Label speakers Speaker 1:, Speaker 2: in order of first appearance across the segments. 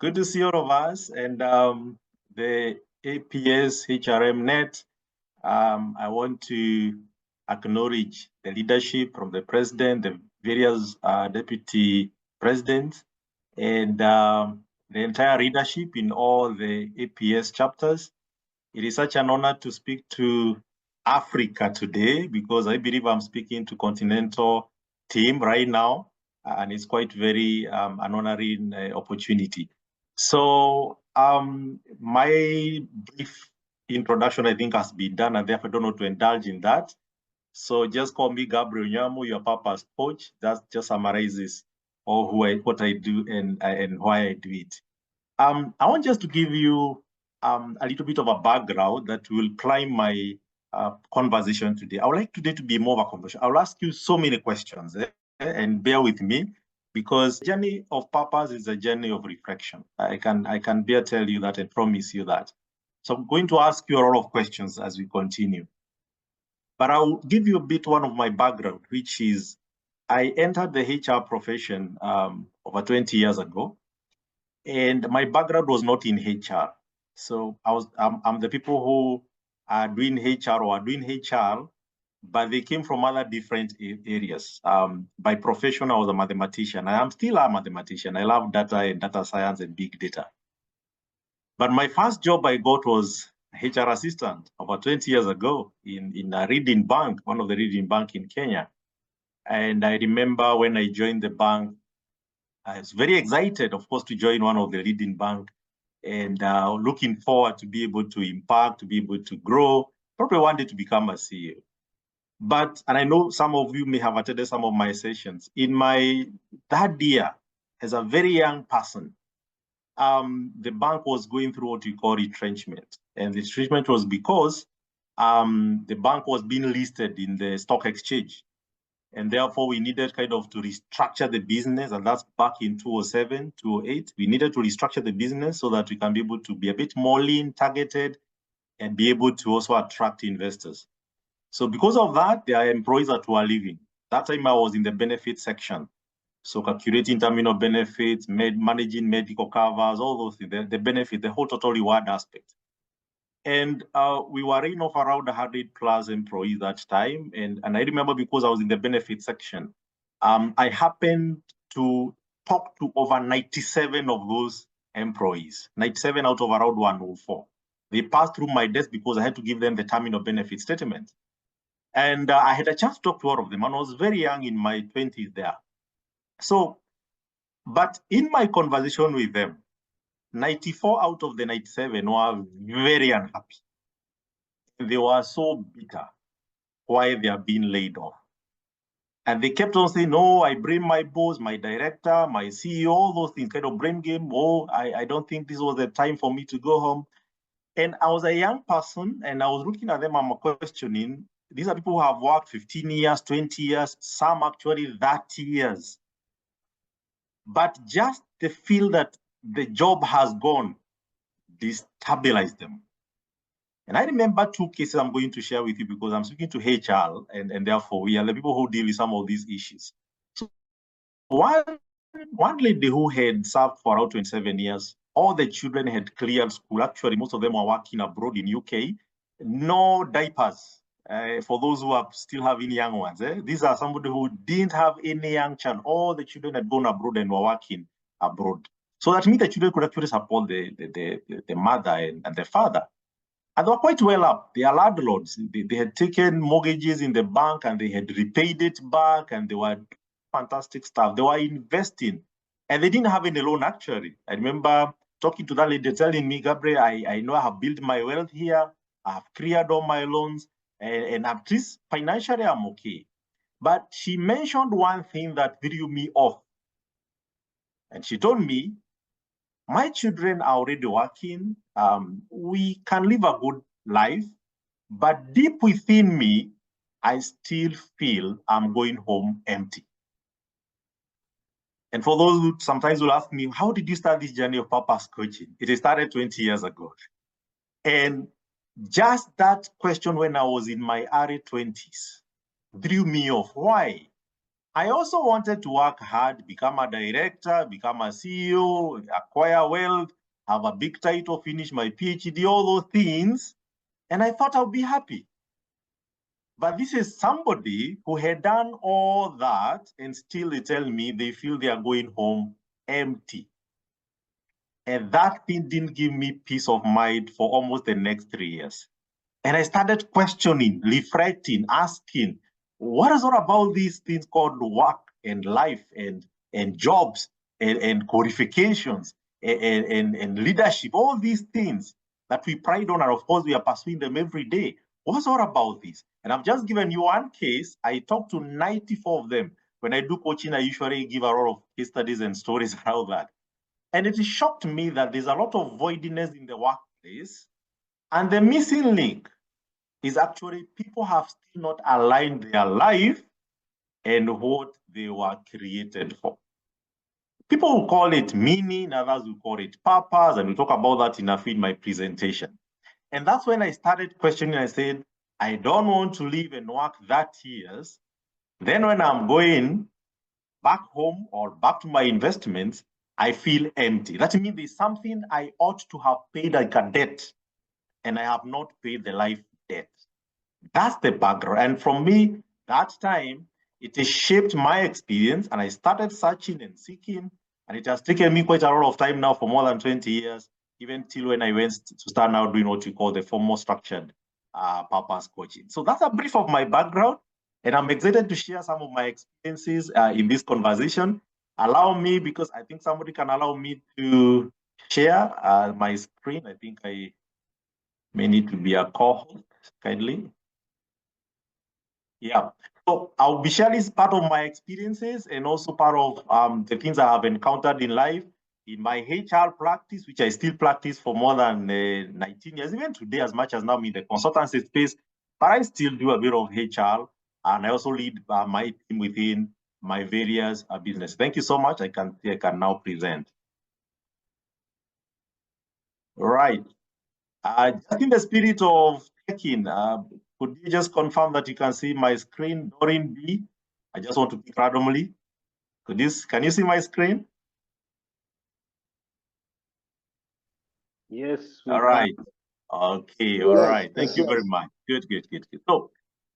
Speaker 1: Good to see all of us. And the APS-HRMNET, I want to acknowledge the leadership from the president, the various deputy presidents, and the entire leadership in all the APS chapters. It is such an honor to speak to Africa today because I believe I'm speaking to continental team right now, and it's quite very an honoring opportunity. So my brief introduction, I think, has been done, and therefore I don't know to indulge in that. So just call me Gabriel Nyamu, your papa's coach. That just summarizes all what I do and why I do it. I want just to give you a little bit of a background that will climb my conversation today. I would like today to be more of a conversation. I'll ask you so many questions, and bear with me, because the journey of purpose is a journey of reflection. I can bear tell you that and promise you that. So I'm going to ask you a lot of questions as we continue. But I'll give you a bit one of my background, which is I entered the HR profession over 20 years ago. And my background was not in HR. So I'm the people who are doing HR or are doing HR, but they came from other different areas. By profession, I was a mathematician. I am still a mathematician. I love data and data science and big data. But my first job I got was HR assistant over 20 years ago in a reading bank, one of the reading bank in Kenya. And I remember when I joined the bank, I was very excited, of course, to join one of the leading bank and looking forward to be able to impact, to be able to grow, probably one day to become a CEO. But, and I know some of you may have attended some of my sessions, in my third year, as a very young person, the bank was going through what we call retrenchment. And the retrenchment was because the bank was being listed in the stock exchange. And therefore, we needed kind of to restructure the business. And that's back in 2007, 2008. We needed to restructure the business so that we can be able to be a bit more lean, targeted, and be able to also attract investors. So because of that, there are employees that were leaving. That time I was in the benefit section. So calculating terminal benefits, managing medical covers, all those things, the benefit, the whole total reward aspect. And we were in of around 100+ employees that time. And I remember because I was in the benefit section, I happened to talk to over 97 of those employees, 97 out of around 104. They passed through my desk because I had to give them the terminal benefit statement. And I had a chance to talk to all of them. And I was very young in my 20s there. So, but in my conversation with them, 94 out of the 97 were very unhappy. They were so bitter why they are being laid off. And they kept on saying, no, I blame my boss, my director, my CEO, all those things, kind of blame game. Oh, I don't think this was the time for me to go home. And I was a young person and I was looking at them, I'm questioning, these are people who have worked 15 years, 20 years, some actually 30 years. But just the feel that the job has gone destabilized them. And I remember two cases I'm going to share with you because I'm speaking to HR, and therefore we are the people who deal with some of these issues. So one lady who had served for around 27 years, all the children had cleared school. Actually, most of them were working abroad in UK. No diapers for those who are still having young ones. These are somebody who didn't have any young child. All the children had gone abroad and were working abroad. So that means the children could actually support the mother and the father. And they were quite well up. They are landlords. They had taken mortgages in the bank and they had repaid it back, and they were fantastic stuff. They were investing and they didn't have any loan actually. I remember talking to that lady telling me, Gabriel, I know I have built my wealth here. I have cleared all my loans and at least financially I'm okay. But she mentioned one thing that threw me off. And she told me, my children are already working. We can live a good life, but deep within me, I still feel I'm going home empty. And for those who sometimes will ask me, how did you start this journey of purpose coaching? It started 20 years ago. And just that question when I was in my early 20s threw me off. Why? I also wanted to work hard, become a director, become a CEO, acquire wealth, have a big title, finish my PhD, all those things. And I thought I'll be happy. But this is somebody who had done all that and still they tell me they feel they are going home empty. And that thing didn't give me peace of mind for almost the next 3 years. And I started questioning, reflecting, asking, what is all about these things called work and life and jobs and qualifications and leadership, all these things that we pride on, and of course we are pursuing them every day. What's all about this? And I've just given you one case. I talked to 94 of them. When I do coaching, I usually give a lot of case studies and stories around that. And it shocked me that there's a lot of voidiness in the workplace. And the missing link is actually people have still not aligned their life and what they were created for. People will call it meaning, others will call it purpose, and we'll talk about that in my presentation. And that's when I started questioning. I said, I don't want to live and work that years. Then when I'm going back home or back to my investments, I feel empty. That means there's something I ought to have paid like a debt, and I have not paid the life debt. That's the background. And from me, that time, it has shaped my experience, and I started searching and seeking, and it has taken me quite a lot of time now for more than 20 years, even till when I went to start now doing what we call the formal structured purpose coaching. So that's a brief of my background, and I'm excited to share some of my experiences in this conversation. Allow me, because I think somebody can allow me to share my screen. I think I may need to be a co-host, kindly. Yeah. So I'll be sharing part of my experiences and also part of the things I have encountered in life in my HR practice, which I still practice for more than 19 years, even today, as much as now I'm in the consultancy space, but I still do a bit of HR, and I also lead my team within my various business. Thank you so much. I can now present. Right. Just in the spirit of checking, could you just confirm that you can see my screen, Doreen B? I just want to pick randomly. Can you see my screen?
Speaker 2: Yes.
Speaker 1: All right. Okay. All right. Thank you very much. Good. So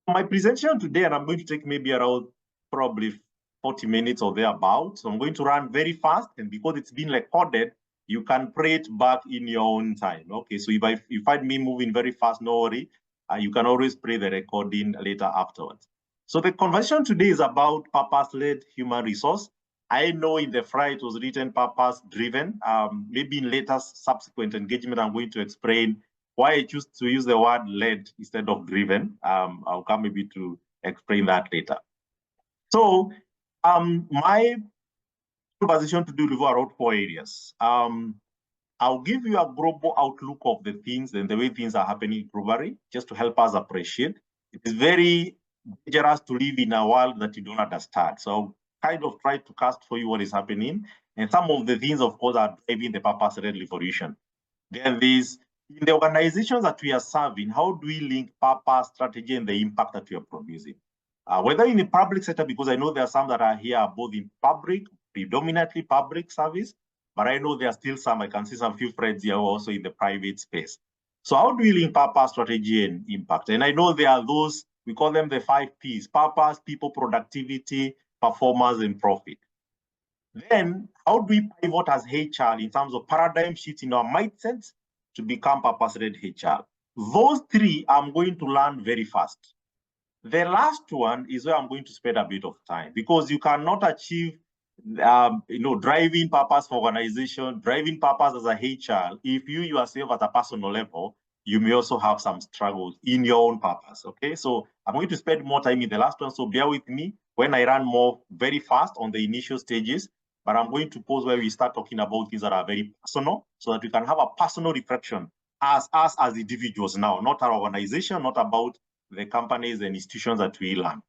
Speaker 1: my presentation today, and I'm going to take maybe around probably 40 minutes or thereabouts. So I'm going to run very fast, and because it's been recorded, you can play it back in your own time. Okay. So if you find me moving very fast, no worry. You can always play the recording later afterwards. So the conversation today is about purpose-led human resource. I know in the flyer it was written purpose-driven. Maybe in later subsequent engagement, I'm going to explain why I choose to use the word led instead of driven. I'll come maybe to explain that later. So my conversation to do revolve around 4 areas. I'll give you a global outlook of the things and the way things are happening globally, just to help us appreciate. It is very dangerous to live in a world that you don't understand. So I'll kind of try to cast for you what is happening. And some of the things, of course, are driving the purpose-led revolution. Then there's, in the organizations that we are serving, how do we link purpose, strategy, and the impact that we are producing? Whether in the public sector, because I know there are some that are here both in public, predominantly public service, but I know there are still some, I can see some few friends here also in the private space. So how do we link purpose, strategy, and impact? And I know there are those, we call them the 5 Ps: purpose, people, productivity, performance, and profit. Then how do we pivot as HR in terms of paradigm shift in our mindsets to become purpose-led HR? Those 3 I'm going to learn very fast. The last one is where I'm going to spend a bit of time, because you cannot achieve driving purpose for organization, driving purpose as a HR, if you yourself at a personal level, you may also have some struggles in your own purpose. Okay, so I'm going to spend more time in the last one, so bear with me when I run more very fast on the initial stages, but I'm going to pause where we start talking about things that are very personal, so that we can have a personal reflection as us as individuals now, not our organization, not about the companies and institutions that we run.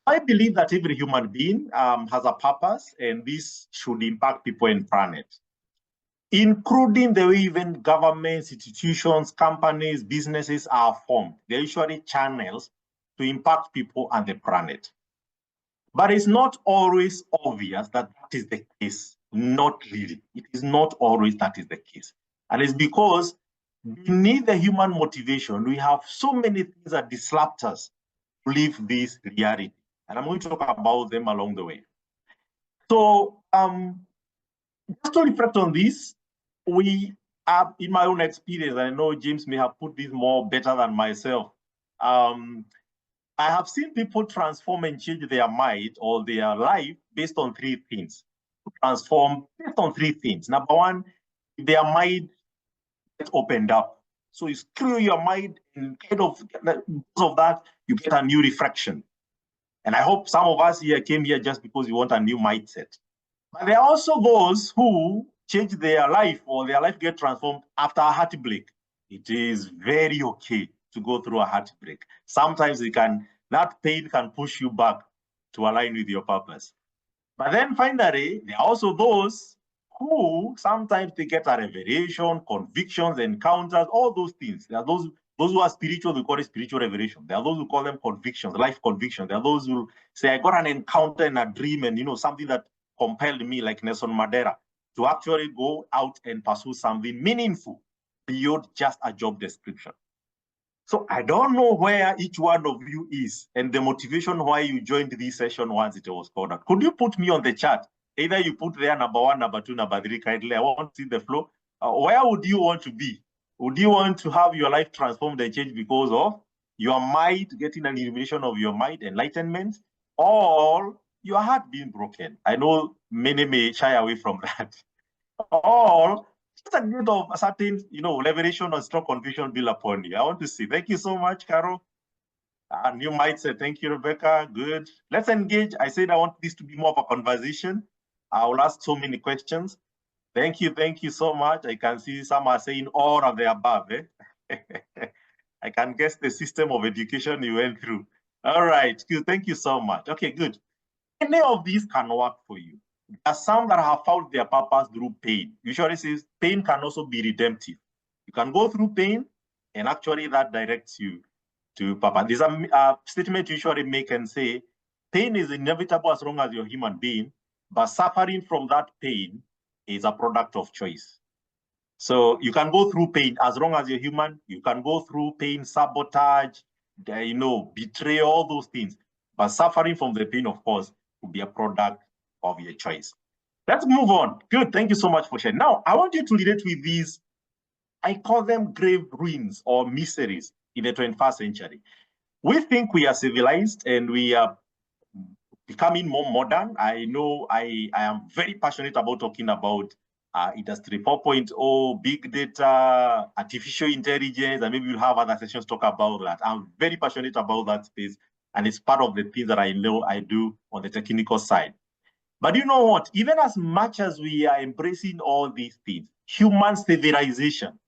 Speaker 1: I believe that every human being has a purpose, and this should impact people and planet, including the way even governments, institutions, companies, businesses are formed. They're usually channels to impact people and the planet. But it's not always obvious that that is the case. Not really. It is not always that is the case. And it's because beneath the human motivation, we have so many things that disrupt us to live this reality. And I'm going to talk about them along the way. So just to reflect on this, we have, in my own experience, I know James may have put this more better than myself. I have seen people transform and change their mind or their life based on three things. Transform based on three things. Number one, their mind gets opened up. So you screw your mind, and kind of because of that, you get a new reflection. And I hope some of us here came here just because you want a new mindset. But there are also those who change their life or their life get transformed after a heartbreak. It is very okay to go through a heartbreak. Sometimes that pain can push you back to align with your purpose. But then finally, there are also those who sometimes they get a revelation, convictions, encounters, all those things. There are those who are spiritual, we call it spiritual revelation. There are those who call them convictions, life convictions. There are those who say, I got an encounter and a dream and something that compelled me, like Nelson Mandela, to actually go out and pursue something meaningful beyond just a job description. So I don't know where each one of you is and the motivation why you joined this session once it was called out. Could you put me on the chat? Either you put there number 1, number 2, number 3, kindly. I want to see the flow. Where would you want to be? Would you want to have your life transformed and changed because of your mind, getting an illumination of your mind, enlightenment, or your heart being broken? I know many may shy away from that. Or just a bit of a certain, revelation or strong conviction built upon you. I want to see. Thank you so much, Carol. And you might say, thank you, Rebecca. Good. Let's engage. I said I want this to be more of a conversation. I will ask so many questions. Thank you so much. I can see some are saying all of the above. I can guess the system of education you went through. All right, good. Thank you so much. Okay, good. Any of these can work for you. There are some that have found their purpose through pain. Usually says pain can also be redemptive. You can go through pain and actually that directs you to purpose. There's a statement you usually make and say, pain is inevitable as long as you're a human being, but suffering from that pain is a product of choice. So you can go through pain as long as you're human. You can go through pain, sabotage, betrayal, all those things. But suffering from the pain, of course, will be a product of your choice. Let's move on. Good. Thank you so much for sharing. Now, I want you to relate with these, I call them grave ruins or miseries in the 21st century. We think we are civilized and we are becoming more modern. I know I am very passionate about talking about Industry 4.0, big data, artificial intelligence, and maybe we'll have other sessions talk about that. I'm very passionate about that space, and it's part of the things that I know I do on the technical side. But you know what? Even as much as we are embracing all these things, human civilization,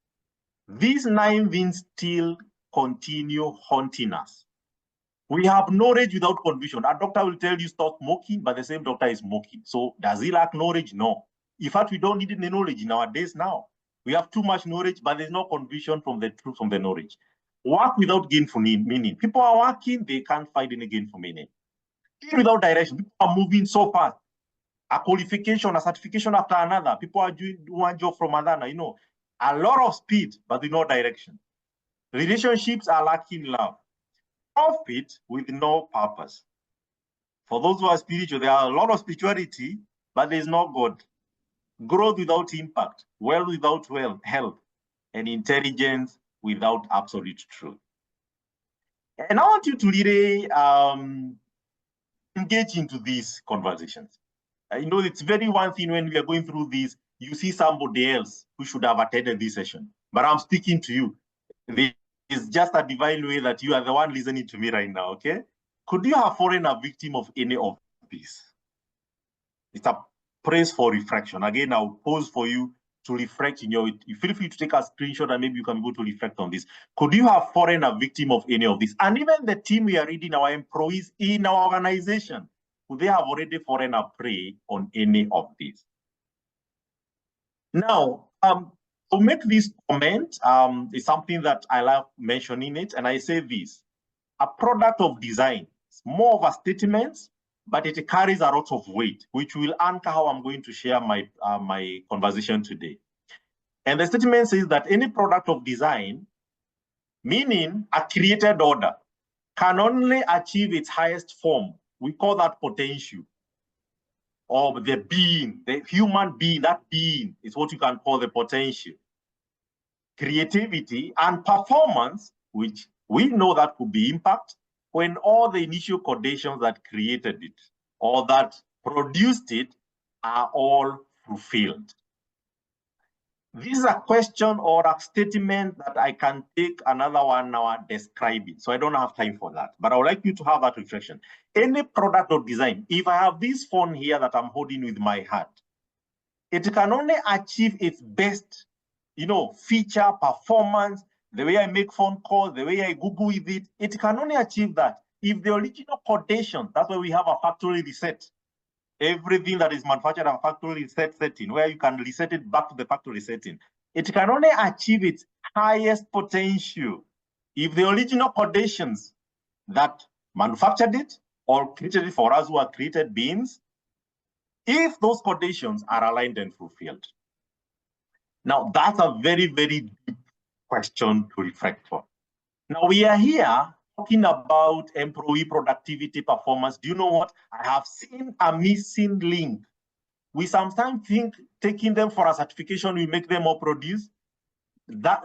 Speaker 1: these 9 things still continue haunting us. We have knowledge without conviction. A doctor will tell you stop smoking, but the same doctor is smoking. So does he lack knowledge? No. In fact, we don't need any knowledge in our days now. We have too much knowledge, but there's no conviction from the truth, from the knowledge. Work without gainful meaning. People are working, they can't find any gainful meaning. Without direction, people are moving so fast. A qualification, a certification after another. People are doing one job from another, a lot of speed, but with no direction. Relationships are lacking love. Profit with no purpose. For those who are spiritual, there are a lot of spirituality, but there's no God. Growth without impact, wealth without health, and intelligence without absolute truth. And I want you to really engage into these conversations. It's very one thing when we are going through this, you see somebody else who should have attended this session, but I'm speaking to you. It's just a divine way that you are the one listening to me right now, okay? Could you have fallen a victim of any of these? It's a praise for reflection. Again, I'll pause for you to reflect you feel free to take a screenshot and maybe you can go to reflect on this. Could you have fallen a victim of any of this? And even the team we are reading, our employees in our organization, could they have already fallen a prey on any of these? Now, to make this comment is something that I love mentioning it, and I say this: a product of design. It's more of a statement but it carries a lot of weight, which will anchor how I'm going to share my conversation today. And the statement says that any product of design, meaning a created order, can only achieve its highest form. We call that potential, or the being, the human being. That being is what you can call the potential. Creativity and performance, which we know that could be impact, when all the initial conditions that created it or that produced it are all fulfilled. This is a question or a statement that I can take another 1 hour describing. So I don't have time for that, but I would like you to have that reflection. Any product or design, if I have this phone here that I'm holding with my hand, it can only achieve its best, feature, performance, the way I make phone calls, the way I Google with it. It can only achieve that if the original condition, that's why we have a factory reset. Everything that is manufactured at a factory reset setting, where you can reset it back to the factory setting. It can only achieve its highest potential if the original conditions that manufactured it or created it for us who are created beings, if those conditions are aligned and fulfilled. Now, that's a very, very deep question to reflect on. Now, we are here talking about employee productivity performance. Do you know what? I have seen a missing link. We sometimes think taking them for a certification will make them more produce.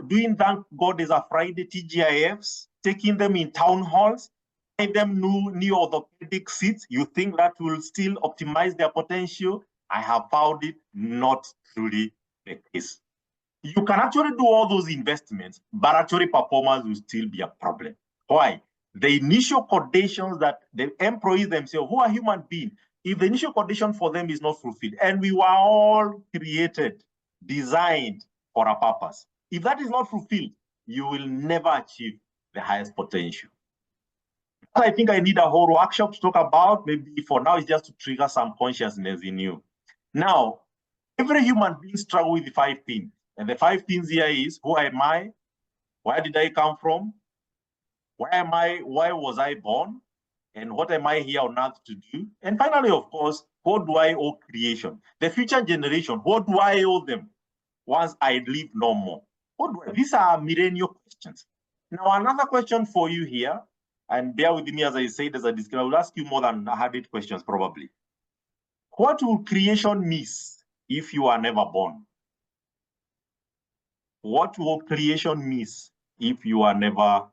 Speaker 1: Doing thank God is a Friday TGIFs, taking them in town halls, giving them new orthopedic seats. You think that will still optimize their potential? I have found it not truly the case. You can actually do all those investments, but actually performance will still be a problem. Why? The initial conditions that the employees themselves, who are human beings, if the initial condition for them is not fulfilled, and we were all created, designed for a purpose, if that is not fulfilled, you will never achieve the highest potential. I think I need a whole workshop to talk about. Maybe for now, it's just to trigger some consciousness in you. Now, every human being struggles with the 5 things. And the 5 things here is, who am I? Where did I come from? Where am I? Why was I born? And what am I here on earth to do? And finally, of course, what do I owe creation? The future generation, what do I owe them once I live no more? These are millennial questions. Now, another question for you here, and bear with me as I said, as I described, I will ask you more than 100 questions probably. What will creation miss if you are never born? What will creation miss if you are never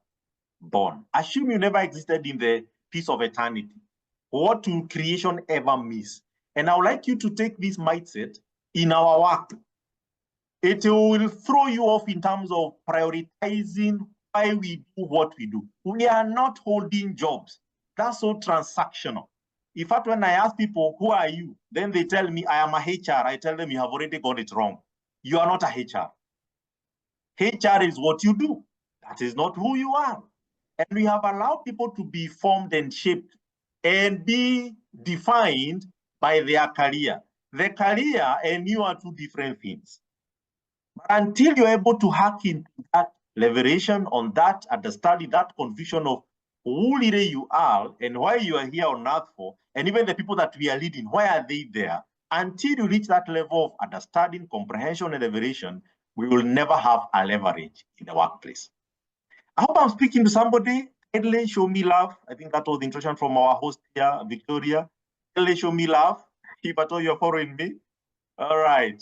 Speaker 1: born? Assume you never existed in the peace of eternity. What will creation ever miss? And I would like you to take this mindset in our work. It will throw you off in terms of prioritizing why we do what we do. We are not holding jobs. That's so transactional. In fact, when I ask people, who are you? Then they tell me, I am a HR. I tell them, you have already got it wrong. You are not a HR. HR is what you do. That is not who you are. And we have allowed people to be formed and shaped and be defined by their career. The career and you are 2 different things. But until you're able to hack into that liberation, on that understanding, that conviction of who really you are and why you are here on earth for, and even the people that we are leading, why are they there? Until you reach that level of understanding, comprehension, and liberation, we will never have a leverage in the workplace. I hope I'm speaking to somebody. Kindly show me love. I think that was the introduction from our host here, Victoria. Kindly show me love. If at all you're following me. All right.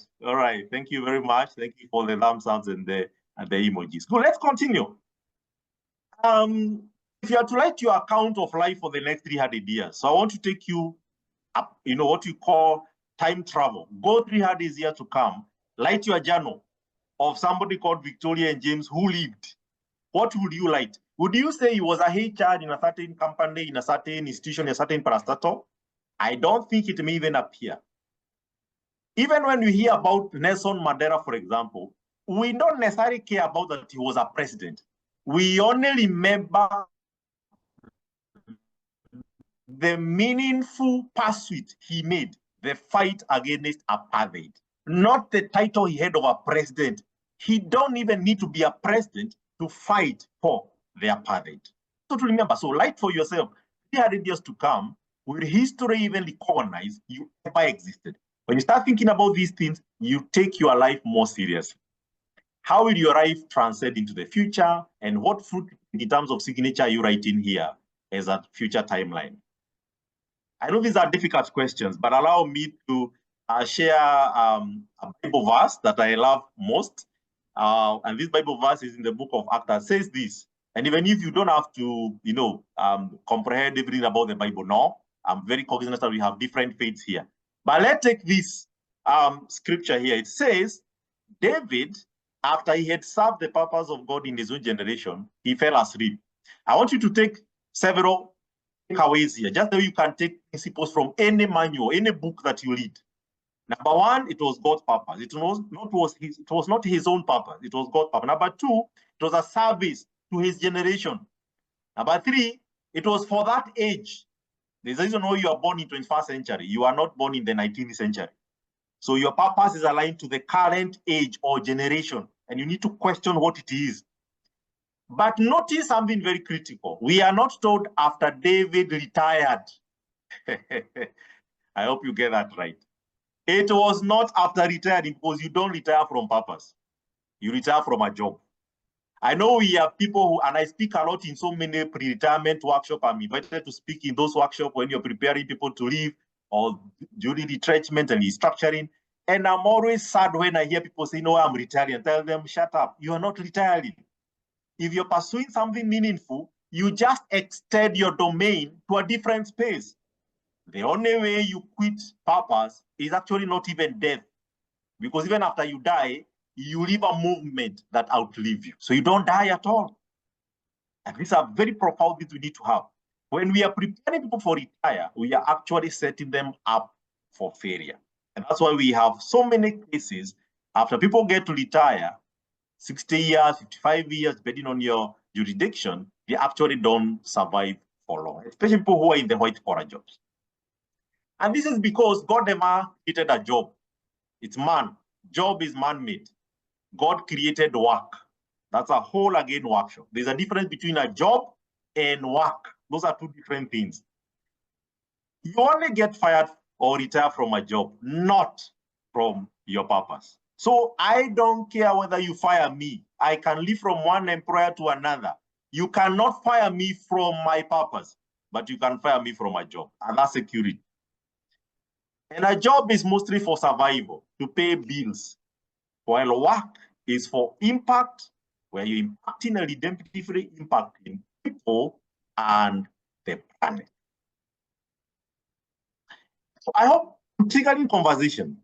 Speaker 1: Thank you very much. Thank you for the thumbs up and the emojis. Good. Let's continue. If you are to write your account of life for the next 300 years, so I want to take you up, what you call time travel. Go 300 years to come. Write your journal of somebody called Victoria and James who lived. What would you write? Would you say he was a HR in a certain company, in a certain institution, in a certain parastatal? I don't think it may even appear. Even when we hear about Nelson Mandela, for example, we don't necessarily care about that he was a president. We only remember the meaningful pursuit he made, the fight against apartheid, not the title he had of a president. He don't even need to be a president to fight for the apartheid. So to remember, so write for yourself, 300 years to come, will history even recognize you ever existed? When you start thinking about these things, you take your life more seriously. How will your life transcend into the future? And what fruit in terms of signature are you writing here as a future timeline? I know these are difficult questions, but allow me to share a Bible verse that I love most. And this Bible verse is in the book of Acts that says this. And even if you don't have to, comprehend everything about the Bible, no, I'm very cognizant that we have different faiths here. But let's take this scripture here. It says, David, after he had served the purpose of God in his own generation, he fell asleep. I want you to take several takeaways here, just so you can take principles from any manual, any book that you read. Number one, it was God's purpose. It was not his own purpose. It was God's purpose. Number two, it was a service to his generation. Number three, it was for that age. There's a reason why you are born in 21st century. You are not born in the 19th century. So your purpose is aligned to the current age or generation, and you need to question what it is. But notice something very critical. We are not told after David retired. I hope you get that right. It was not after retiring, because you don't retire from purpose. You retire from a job. I know we have people who, and I speak a lot in so many pre-retirement workshops. I'm invited to speak in those workshops when you're preparing people to leave or during retrenchment and restructuring. And I'm always sad when I hear people say, no, I'm retiring. And tell them, shut up. You are not retiring. If you're pursuing something meaningful, you just extend your domain to a different space. The only way you quit purpose is actually not even death. Because even after you die, you leave a movement that outlives you. So you don't die at all. And these are very profound things we need to have. When we are preparing people for retire, we are actually setting them up for failure. And that's why we have so many cases after people get to retire, 60 years, 55 years, depending on your jurisdiction, they actually don't survive for long, especially people who are in the white-collar jobs. And this is because God never created a job. It's man. Job is man-made. God created work. That's a whole again workshop. There's a difference between a job and work. Those are two different things. You only get fired or retire from a job, not from your purpose. So I don't care whether you fire me. I can leave from one employer to another. You cannot fire me from my purpose, but you can fire me from a job, and that's security. And a job is mostly for survival, to pay bills, while work is for impact, where you're impacting a redemptively impacting people and the planet. So I hope, particularly in conversation,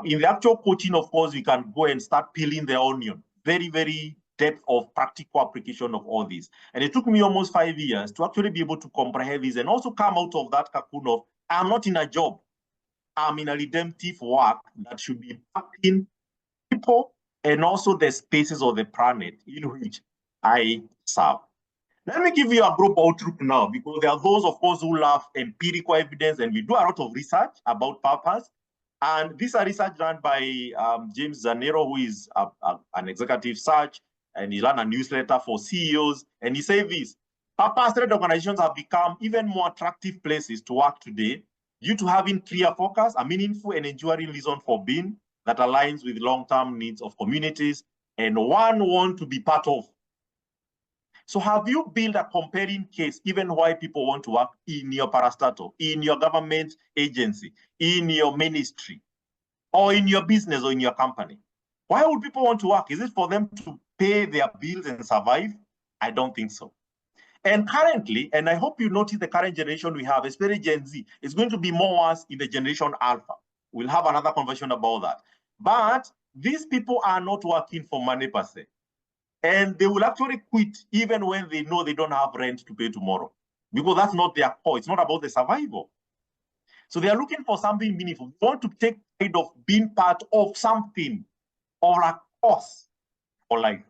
Speaker 1: in the actual coaching, of course, we can go and start peeling the onion. Very, very depth of practical application of all this. And it took me almost 5 years to actually be able to comprehend this and also come out of that cocoon of, I'm not in a job. I'm in a redemptive work that should be impacting people and also the spaces of the planet in which I serve. Let me give you a group outlook now, because there are those, of course, who love empirical evidence, and we do a lot of research about purpose. And this is research done by James Zanero, who is an executive search, and he ran a newsletter for CEOs. And he said this: purpose-led organizations have become even more attractive places to work today due to having clear focus, a meaningful and enduring reason for being that aligns with long-term needs of communities and one want to be part of. So have you built a compelling case even why people want to work in your parastatal, in your government agency, in your ministry, or in your business or in your company? Why would people want to work? Is it for them to pay their bills and survive? I don't think so. And currently, and I hope you notice the current generation we have, especially Gen Z, is going to be more worse in the generation Alpha. We'll have another conversation about that. But these people are not working for money per se. And they will actually quit even when they know they don't have rent to pay tomorrow, because that's not their core. It's not about the survival. So they are looking for something meaningful. They want to take pride of being part of something or a cause for life.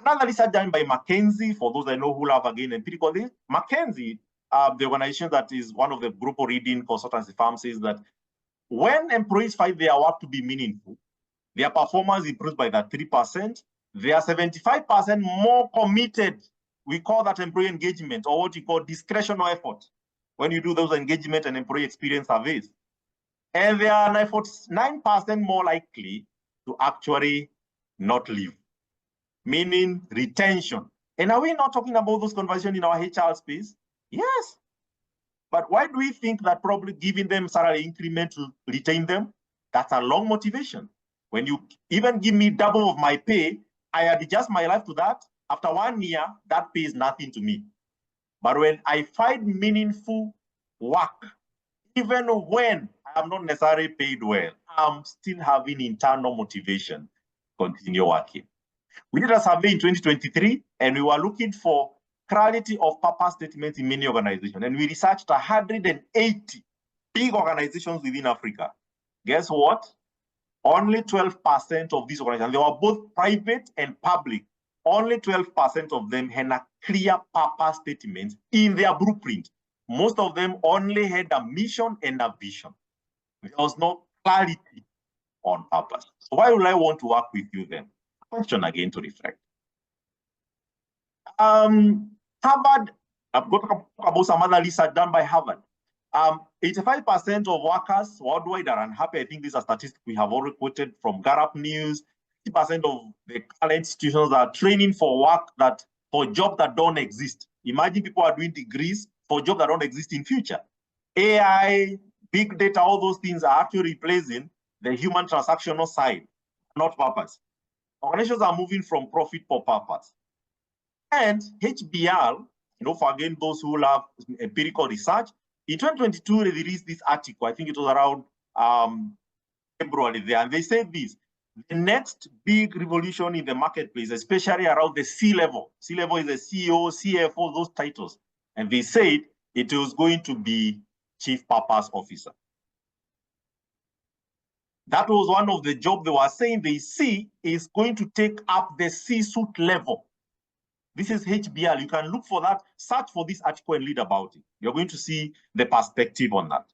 Speaker 1: Another research done by McKinsey, for those I know who love again empirical this, McKinsey, the organization that is one of the group reading consultancy firms, says that when employees find their work to be meaningful, their performance improves by that 3%. They are 75% more committed. We call that employee engagement, or what we call discretional effort. when you do those engagement and employee experience surveys. And they are 49% more likely to actually not leave, meaning retention. And are we not talking about those conversions in our HR space? Yes. But why do we think that probably giving them salary increment to retain them? That's a long motivation. When you even give me double of my pay, I adjust my life to that. After 1 year, that pays nothing to me. But when I find meaningful work, even when I am not necessarily paid well, I'm still having internal motivation to continue working. We did a survey in 2023, and we were looking for clarity of purpose statements in many organizations. And we researched 180 big organizations within Africa. Guess what? Only 12% of these organizations, they were both private and public, only 12% of them had a clear purpose statement in their blueprint. Most of them only had a mission and a vision. There was no clarity on purpose. So why would I want to work with you then? Question again to reflect. Harvard, I've got to talk about some other research done by Harvard. 85% of workers worldwide are unhappy. I think these are statistics we have already quoted from Gallup News. 50% of the current institutions are training for work for jobs that don't exist. Imagine people are doing degrees for jobs that don't exist in future. AI, big data, all those things are actually replacing the human transactional side, not purpose. Organizations are moving from profit for purpose. And HBR, for again those who love empirical research, in 2022 they released this article. I think it was around February there, and they said this: the next big revolution in the marketplace, especially around the C-level. C-level is the CEO, CFO, those titles. And they said it was going to be Chief Purpose Officer. That was one of the jobs they were saying they see is going to take up the C-suite level. This is HBR. You can look for that, search for this article and read about it. You're going to see the perspective on that.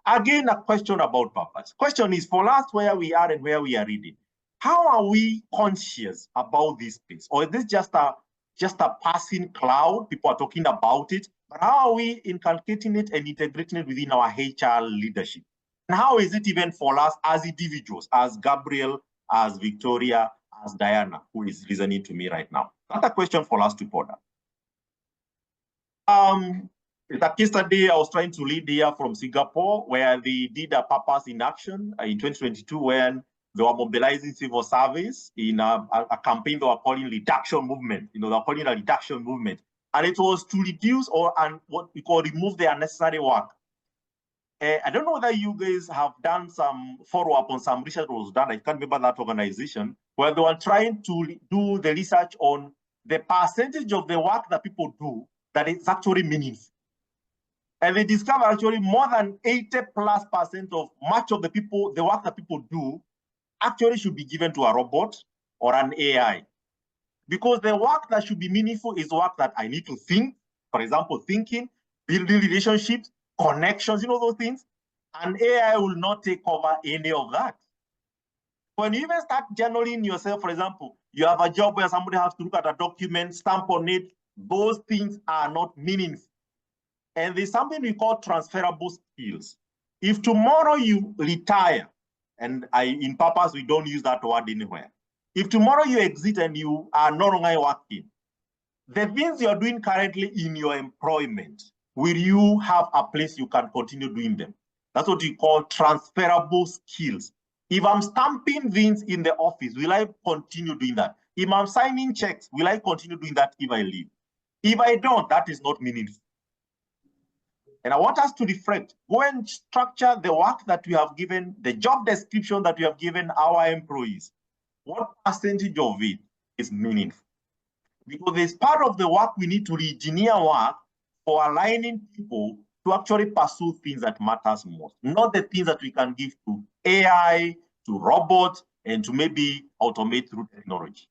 Speaker 1: Again, a question about purpose. Question is, for us, where we are and where we are reading, how are we conscious about this space? Or is this just a passing cloud? People are talking about it, but how are we inculcating it and integrating it within our HR leadership? And how is it even for us as individuals, as Gabriel, as Victoria, as Diana, who is listening to me right now? That's a question for us to ponder. The case study I was trying to lead here from Singapore, where they did a purpose in action in 2022 when they were mobilizing civil service in a campaign they were calling reduction movement. They were calling a reduction movement. And it was to reduce and what we call remove the unnecessary work. I don't know whether you guys have done some follow-up on some research that was done. I can't remember that organization, where they were trying to do the research on the percentage of the work that people do that is actually meaningful. And they discover actually more than 80+% of much of the work that people do actually should be given to a robot or an AI. Because the work that should be meaningful is work that I need to think, for example, thinking, building relationships, connections, those things. And AI will not take over any of that. When you even start journaling yourself, for example, you have a job where somebody has to look at a document, stamp on it, those things are not meaningful. And there's something we call transferable skills. If tomorrow you retire, and in purpose, we don't use that word anywhere. If tomorrow you exit and you are no longer working, the things you're doing currently in your employment, will you have a place you can continue doing them? That's what we call transferable skills. If I'm stamping things in the office, will I continue doing that? If I'm signing checks, will I continue doing that if I leave? If I don't, that is not meaningful. And I want us to reflect, go and structure the work that we have given, the job description that we have given our employees. What percentage of it is meaningful? Because it's part of the work we need to re-engineer work for aligning people to actually pursue things that matters most, not the things that we can give to AI, to robots, and to maybe automate through technology.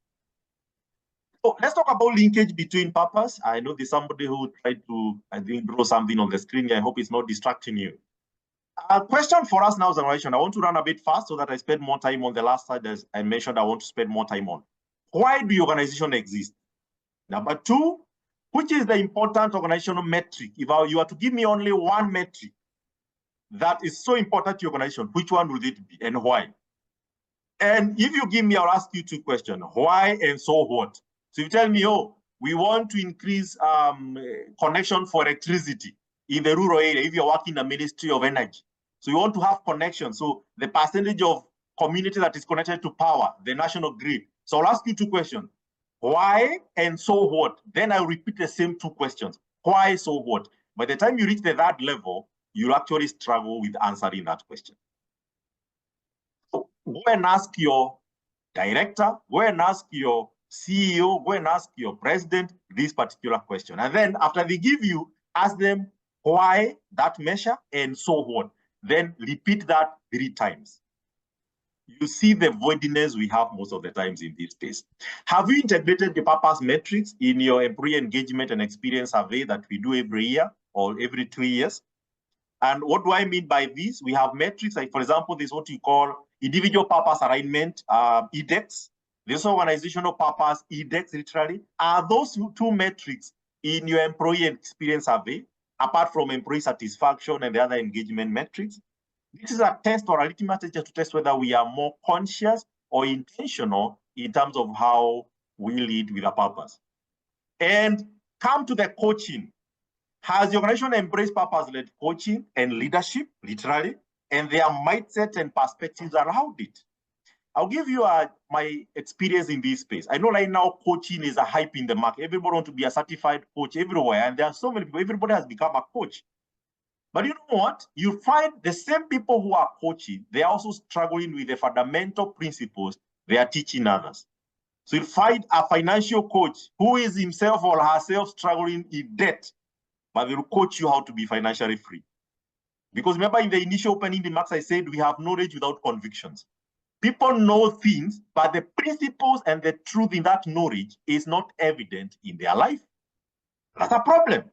Speaker 1: So let's talk about linkage between purpose. I know there's somebody who tried to, I think, draw something on the screen. I hope it's not distracting you. A question for us now, generation. I want to run a bit fast so that I spend more time on the last slide, as I mentioned I want to spend more time on. Why do organizations exist? Number two, Which is the important organizational metric? If you were to give me only one metric that is so important to your organization, which one would it be and why? And if you give me, I'll ask you two questions: why and so what? So you tell me, oh, we want to increase connection for electricity in the rural area. If you're working in the Ministry of Energy, so you want to have connection. So the percentage of community that is connected to power, the national grid. So I'll ask you two questions: why and so what? Then I'll repeat the same two questions: why, so what? By the time you reach the third level, you'll actually struggle with answering that question. So go and ask your director, go and ask your CEO, go and ask your president this particular question. And then after they give you, ask them why that measure and so what. Then repeat that 3 times. You see the voidiness we have most of the times in this space. Have you integrated the purpose metrics in your employee engagement and experience survey that we do every year or every 2 years? And what do I mean by this? We have metrics, like, for example, this is what you call individual purpose alignment index. This organizational purpose index, literally. Are those two metrics in your employee experience survey, apart from employee satisfaction and the other engagement metrics? This is a test or a litmus test to test whether we are more conscious or intentional in terms of how we lead with a purpose. And come to the coaching. Has the organization embraced purpose-led coaching and leadership, literally, and their mindset and perspectives around it? I'll give you my experience in this space. I know right now coaching is a hype in the market. Everybody wants to be a certified coach everywhere, and there are so many people. Everybody has become a coach. But you know what? You find the same people who are coaching, they are also struggling with the fundamental principles they are teaching others. So you find a financial coach who is himself or herself struggling in debt, but they will coach you how to be financially free. Because remember, in the initial opening remarks, I said we have knowledge without convictions. People know things, but the principles and the truth in that knowledge is not evident in their life. That's a problem.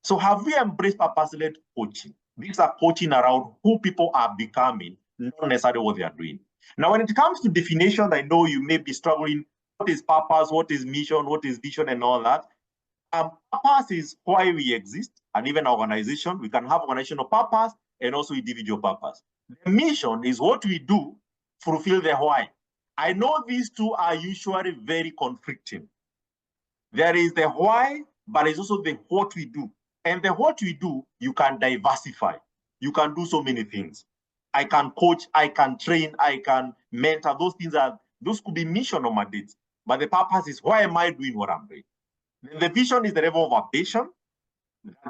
Speaker 1: So have we embraced purpose-led coaching? These are coaching around who people are becoming, not necessarily what they are doing. Now, when it comes to definition, I know you may be struggling. What is purpose? What is mission? What is vision and all that? Purpose is why we exist, and even organization. We can have organizational purpose and also individual purpose. The mission is what we do, fulfill the why. I know these two are usually very conflicting. There is the why, but it's also the what we do. And the what we do, you can diversify. You can do so many things. I can coach, I can train, I can mentor. Those could be mission or mandates. But the purpose is, why am I doing what I'm doing? The vision is the level of ambition.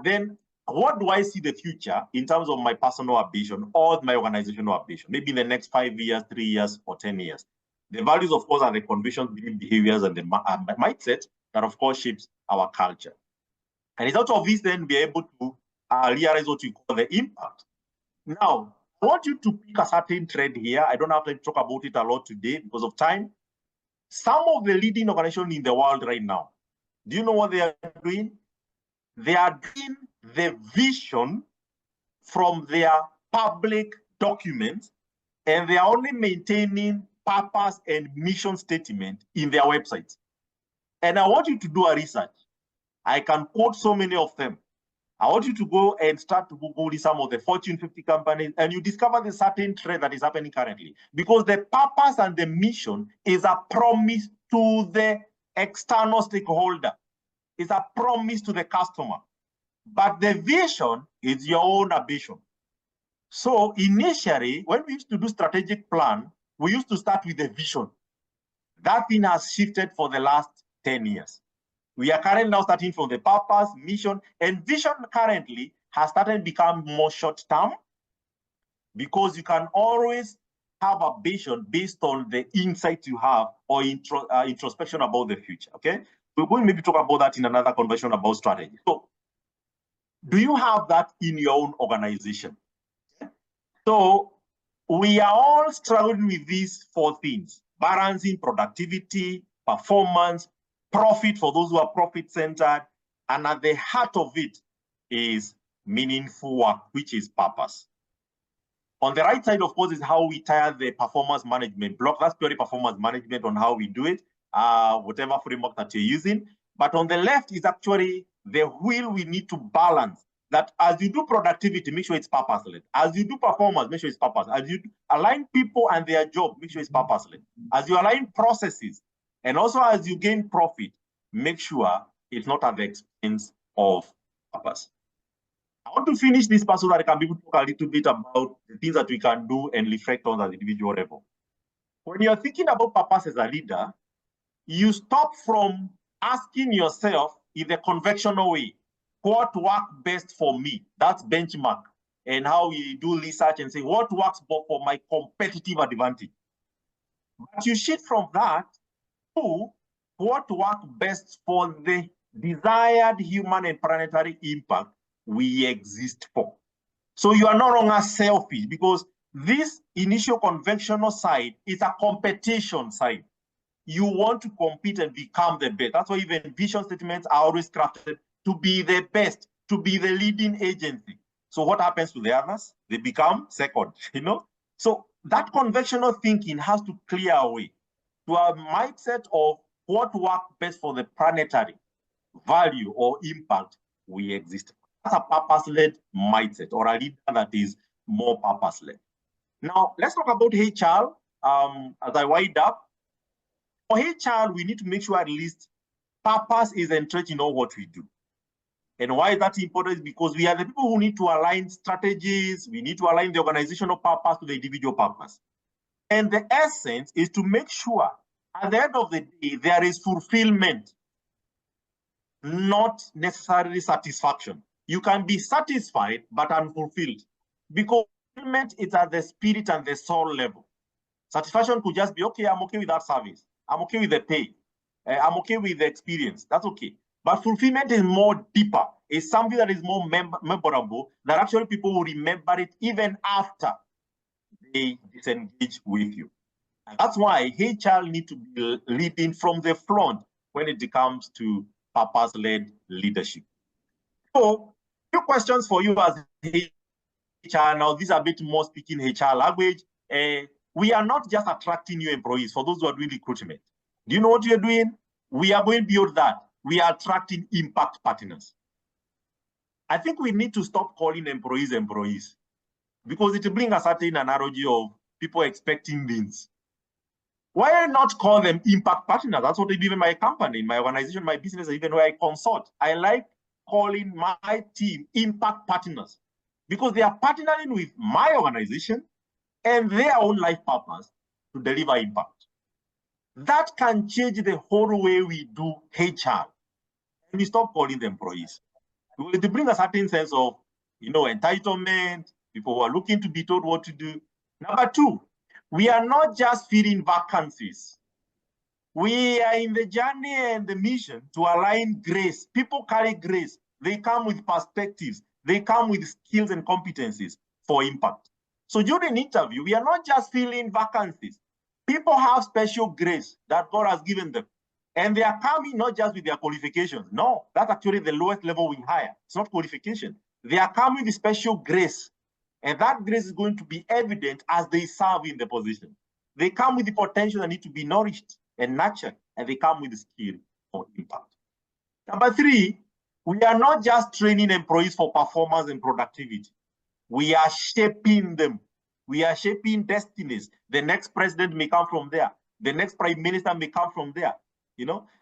Speaker 1: Then what do I see the future in terms of my personal ambition or my organizational ambition? Maybe in the next 5 years, 3 years, or 10 years. The values, of course, are the convictions, behaviors, and the mindset that, of course, shapes our culture. And it's out of this, then, be able to realize what we call the impact. Now, I want you to pick a certain trend here. I don't have to talk about it a lot today because of time. Some of the leading organizations in the world right now, do you know what they are doing? They are doing the vision from their public documents, and they are only maintaining purpose and mission statement in their websites. And I want you to do a research. I can quote so many of them. I want you to go and start to Google some of the Fortune 50 companies, and you discover the certain trend that is happening currently. Because the purpose and the mission is a promise to the external stakeholder. It's a promise to the customer. But the vision is your own ambition. So initially, when we used to do strategic plan, we used to start with the vision. That thing has shifted for the last 10 years. We are currently now starting from the purpose, mission, and vision currently has started to become more short-term, because you can always have a vision based on the insight you have or introspection about the future, okay? We're going to maybe talk about that in another conversation about strategy. So, do you have that in your own organization? So, we are all struggling with these 4 things: balancing productivity, performance, profit for those who are profit-centered, and at the heart of it is meaningful work, which is purpose. On the right side, of course, is how we tie the performance management block. That's purely performance management on how we do it, whatever framework that you're using. But on the left is actually the wheel we need to balance. That as you do productivity, make sure it's purpose-led. As you do performance, make sure it's purpose. As you align people and their job, make sure it's purpose-led. As you align processes, and also as you gain profit, make sure it's not at the expense of purpose. I want to finish this part so that I can be able to talk a little bit about the things that we can do and reflect on at the individual level. When you're thinking about purpose as a leader, you stop from asking yourself in the conventional way, what works best for me? That's benchmark. And how we do research and say, what works for my competitive advantage? But you shift from that to what works best for the desired human and planetary impact we exist for. So you are no longer selfish, because this initial conventional side is a competition side. You want to compete and become the best. That's why even vision statements are always crafted to be the best, to be the leading agency. So what happens to the others? They become second, you know? So that conventional thinking has to clear away to a mindset of what works best for the planetary value or impact we exist. That's a purpose-led mindset, or a leader that is more purpose-led. Now, let's talk about HR as I wind up. For HR, we need to make sure at least purpose is entrenched in all what we do. And why is that important? Is because we are the people who need to align strategies. We need to align the organizational purpose to the individual purpose. And the essence is to make sure at the end of the day, there is fulfillment, not necessarily satisfaction. You can be satisfied, but unfulfilled, because fulfillment is at the spirit and the soul level. Satisfaction could just be, okay, I'm okay with that service. I'm okay with the pay. I'm okay with the experience. That's okay. But fulfillment is more deeper. It's something that is more memorable, that actually people will remember it even after they disengage with you. And that's why HR need to be leading from the front when it comes to purpose-led leadership. So, few questions for you as HR. Now, these are a bit more speaking HR language. We are not just attracting new employees for those who are doing recruitment. Do you know what you're doing? We are going beyond that. We are attracting impact partners. I think we need to stop calling employees, because it brings a certain analogy of people expecting things. Why not call them impact partners? That's what I do in my company, in my organization, my business, even where I consult. I like calling my team impact partners, because they are partnering with my organization and their own life purpose to deliver impact. That can change the whole way we do HR. And we stop calling them employees. Because it brings a certain sense of, entitlement, people who are looking to be told what to do. Number two, we are not just filling vacancies. We are in the journey and the mission to align grace. People carry grace. They come with perspectives. They come with skills and competencies for impact. So during an interview, we are not just filling vacancies. People have special grace that God has given them. And they are coming not just with their qualifications. No, that's actually the lowest level we hire. It's not qualification. They are coming with special grace. And that grace is going to be evident as they serve in the position. They come with the potential that need to be nourished and nurtured, and they come with the skill for impact. Number three, we are not just training employees for performance and productivity. We are shaping them. We are shaping destinies. The next president may come from there. The next prime minister may come from there.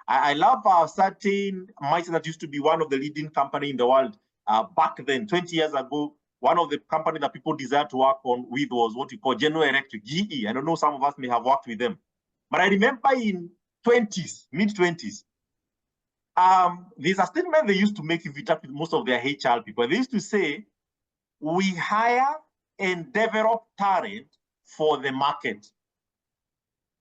Speaker 1: I love our certain mindset that used to be one of the leading company in the world back then, 20 years ago. One of the companies that people desired to work on with was what we call General Electric, GE. I don't know, some of us may have worked with them. But I remember in mid-20s, there's a statement they used to make if you talk with most of their HR people. They used to say, we hire and develop talent for the market.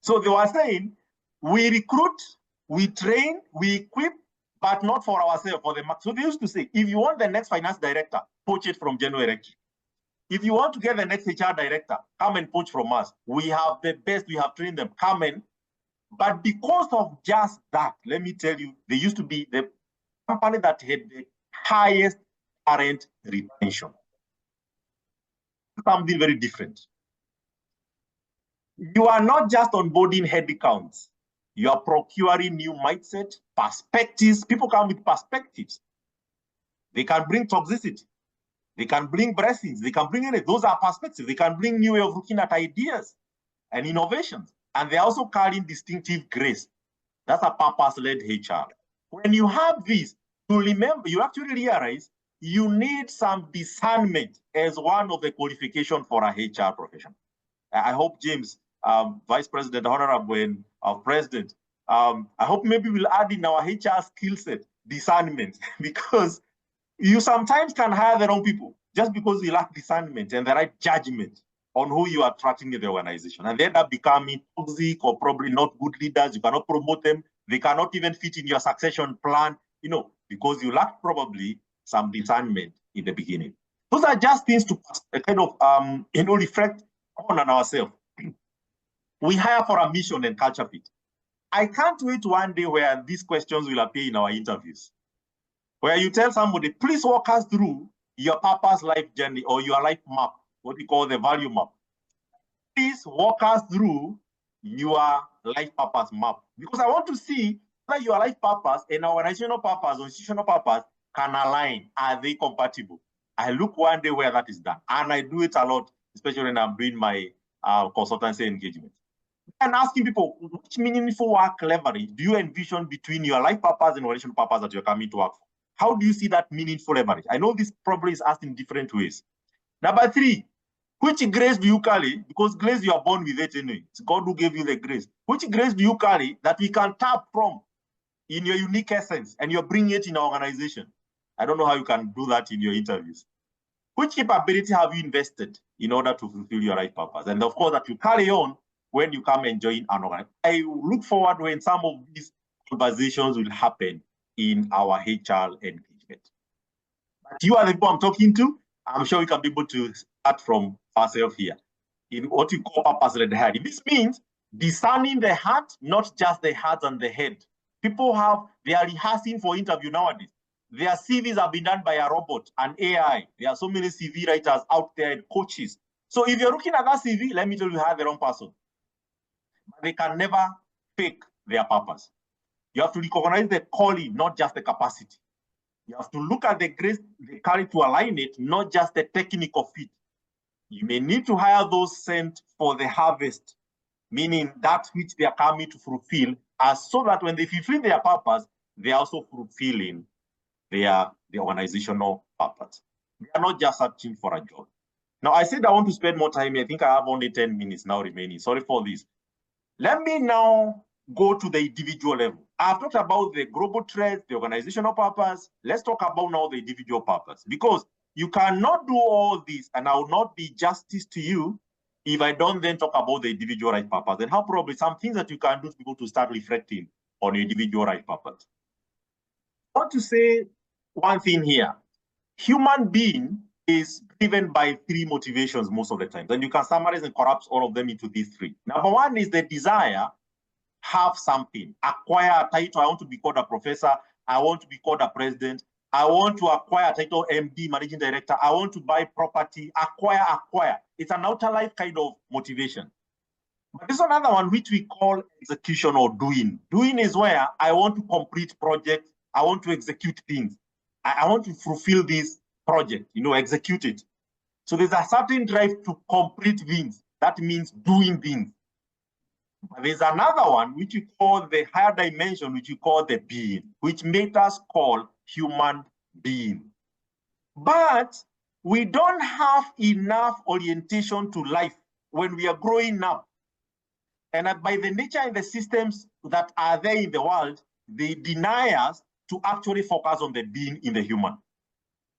Speaker 1: So they were saying, we recruit, we train, we equip, but not for ourselves, for the market. So they used to say, if you want the next finance director, poach it from General Electric. If you want to get the next HR director, come and poach from us. We have the best, we have trained them, come in. But because of just that, let me tell you, they used to be the company that had the highest current retention. Something very different. You are not just onboarding headcounts. You are procuring new mindset, perspectives. People come with perspectives. They can bring toxicity. They can bring blessings. They can bring it. Those are perspectives. They can bring new way of looking at ideas and innovations. And they're also carrying distinctive grace. That's a purpose-led HR. When you have this, you remember, you actually realize you need some discernment as one of the qualifications for a HR profession. I hope James, Vice President, Honorable, and our President, I hope maybe we'll add in our HR skill set discernment, because you sometimes can hire the wrong people just because you lack discernment and the right judgment on who you are attracting in the organization. And they end up becoming toxic or probably not good leaders. You cannot promote them. They cannot even fit in your succession plan, because you lack probably some discernment in the beginning. Those are just things to kind of, reflect on ourselves. We hire for a mission and culture fit. I can't wait one day where these questions will appear in our interviews, where you tell somebody, please walk us through your purpose life journey or your life map, what we call the value map. Please walk us through your life purpose map, because I want to see whether your life purpose and organizational purpose or institutional purpose can align. Are they compatible? I look one day where that is done, and I do it a lot, especially when I'm doing my consultancy engagement. And asking people, which meaningful work leverage do you envision between your life purpose and organizational purpose that you're coming to work for? How do you see that meaningful leverage? I know this probably is asked in different ways. Number 3, which grace do you carry? Because grace you are born with it anyway. It's God who gave you the grace. Which grace do you carry that we can tap from in your unique essence and you're bringing it in our organization? I don't know how you can do that in your interviews. Which capability have you invested in order to fulfill your life purpose? And of course, that you carry on when you come and join an organization. I look forward when some of these conversations will happen in our HR engagement. But you are the people I'm talking to. I'm sure we can be able to start from ourselves here in what we call purpose-led hiring. This means discerning the heart, not just the heart and the head. People they are rehearsing for interview nowadays. Their CVs have been done by a robot, an AI. There are so many CV writers out there and coaches. So if you're looking at that CV, let me tell you, you have the wrong person. But they can never fake their purpose. You have to recognize the calling, not just the capacity. You have to look at the grace they carry to align it, not just the technical fit. You may need to hire those sent for the harvest, meaning that which they are coming to fulfill, so that when they fulfill their purpose, they are also fulfilling the organizational purpose. They are not just searching for a job. Now, I said I want to spend more time. I think I have only 10 minutes now remaining. Sorry for this. Let me now go to the individual level. I've talked about the global trends, the organizational purpose. Let's talk about now the individual purpose, because you cannot do all this, and I will not be justice to you if I don't then talk about the individual right purpose and how probably some things that you can do to be able to start reflecting on your individual right purpose. I want to say one thing here. Human being is driven by 3 motivations most of the time. And you can summarize and collapse all of them into these 3. Number 1 is the desire, have something, acquire a title. I want to be called a professor. I want to be called a president. I want to acquire a title, MD, managing director. I want to buy property, acquire. It's an outer life kind of motivation. But there's another one which we call execution or doing. Doing is where I want to complete projects. I want to execute things. I want to fulfill this project, execute it. So there's a certain drive to complete things. That means doing things. But there's another one which we call the higher dimension, which we call the being, which makes us call human being. But we don't have enough orientation to life when we are growing up. And by the nature and the systems that are there in the world, they deny us to actually focus on the being in the human.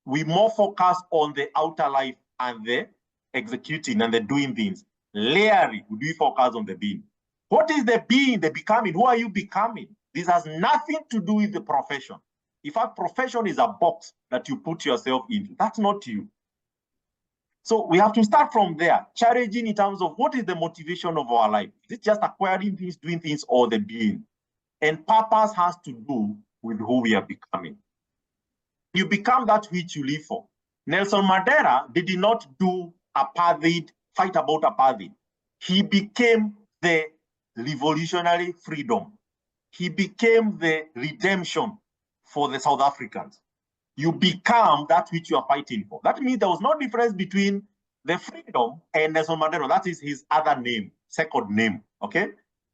Speaker 1: We more focus on the outer life and the executing and the doing things. Rarely do we focus on the being. What is the being, the becoming? Who are you becoming? This has nothing to do with the profession. In fact, profession is a box that you put yourself into. That's not you. So we have to start from there, challenging in terms of what is the motivation of our life. Is it just acquiring things, doing things, or the being? And purpose has to do with who we are becoming. You become that which you live for. Nelson Mandela did not do apartheid, fight about apartheid. He became the revolutionary freedom. he became the redemption for the South Africans. You become that which you are fighting for. That means there was no difference between the freedom and Nelson Mandela. That is his other name, second name, okay?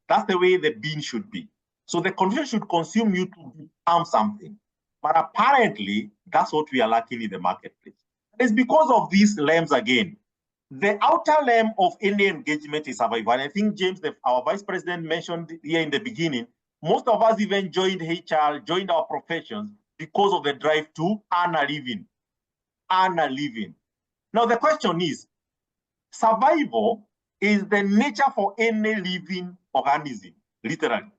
Speaker 1: That's the way the being should be. So the confusion should consume you to become something. But apparently, that's what we are lacking in the marketplace. It's because of these lambs again. The outer limb of any engagement is survival. And I think James, our vice president, mentioned here in the beginning, most of us even joined HR, joined our professions because of the drive to earn a living. Earn a living. Now the question is, survival is the nature for any living organism, literally.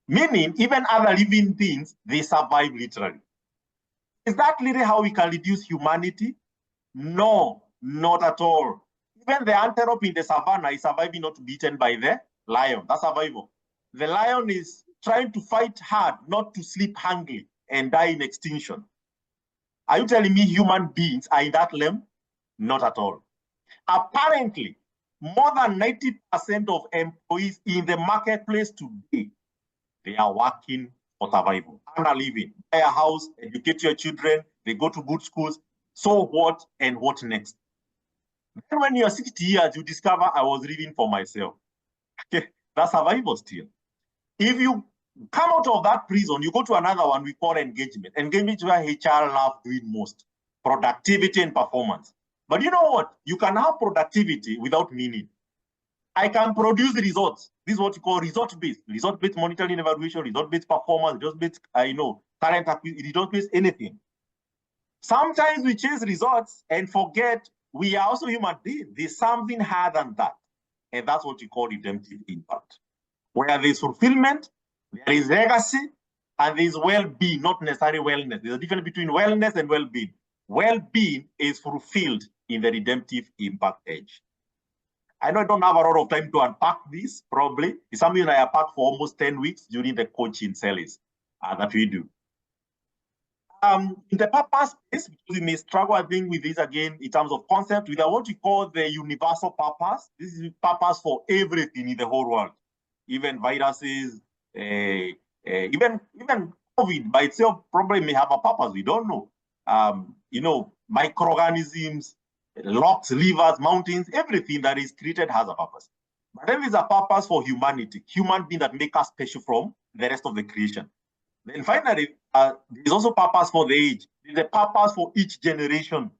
Speaker 1: Meaning, even other living things, they survive literally. Is that really how we can reduce humanity? No, not at all. Even the antelope in the savannah is surviving not to be eaten by the lion. That's survival. The lion is trying to fight hard not to sleep hungry and die in extinction. Are you telling me human beings are in that limb? Not at all. Apparently, more than 90% of employees in the marketplace today, they are working for survival, earn a living, buy a house, educate your children, they go to good schools. So what and what next? Then when you're 60 years, you discover I was living for myself. Okay, that's survival still. If you come out of that prison, you go to another one we call engagement. Engagement is where HR love doing most, productivity and performance. But you know what? You can have productivity without meaning. I can produce results. This is what you call result-based. Result-based monitoring and evaluation, result-based performance, result-based, talent acquisition, result-based anything. Sometimes we chase results and forget we are also human beings. There's something higher than that. And that's what you call redemptive impact. Where there's fulfillment, there is legacy, and there's well-being, not necessarily wellness. There's a difference between wellness and well-being. Well-being is fulfilled in the redemptive impact edge. I know I don't have a lot of time to unpack this, probably. It's something I unpacked for almost 10 weeks during the coaching series that we do. In the purpose space, because we may struggle, I think, with this again in terms of concept, with what we call the universal purpose. This is purpose for everything in the whole world, even viruses, even COVID by itself probably may have a purpose. We don't know. Microorganisms, rocks, rivers, mountains, everything that is created has a purpose. But then there's a purpose for humanity, human beings that make us special from the rest of the creation. Then finally, there's also purpose for the age. There's a purpose for each generation.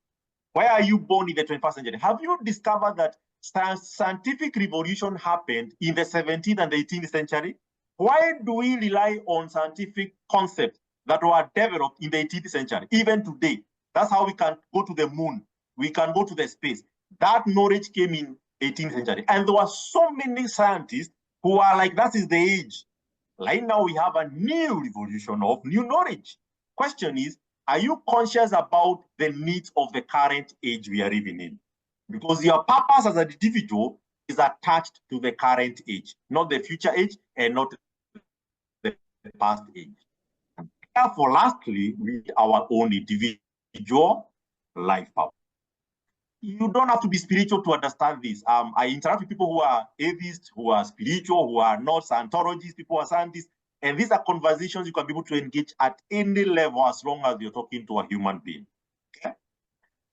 Speaker 1: Why are you born in the 21st century? Have you discovered that scientific revolution happened in the 17th and the 18th century? Why do we rely on scientific concepts that were developed in the 18th century, even today? That's how we can go to the moon. We can go to the space. That knowledge came in 18th century. And there were so many scientists who are like, that is the age. Right now, we have a new revolution of new knowledge. Question is, are you conscious about the needs of the current age we are living in? Because your purpose as an individual is attached to the current age, not the future age and not the past age. And therefore, lastly, we our own individual life purpose. You don't have to be spiritual to understand this. I interact with people who are atheists, who are spiritual, who are not Scientologists, people who are scientists, and these are conversations you can be able to engage at any level as long as you're talking to a human being. Okay?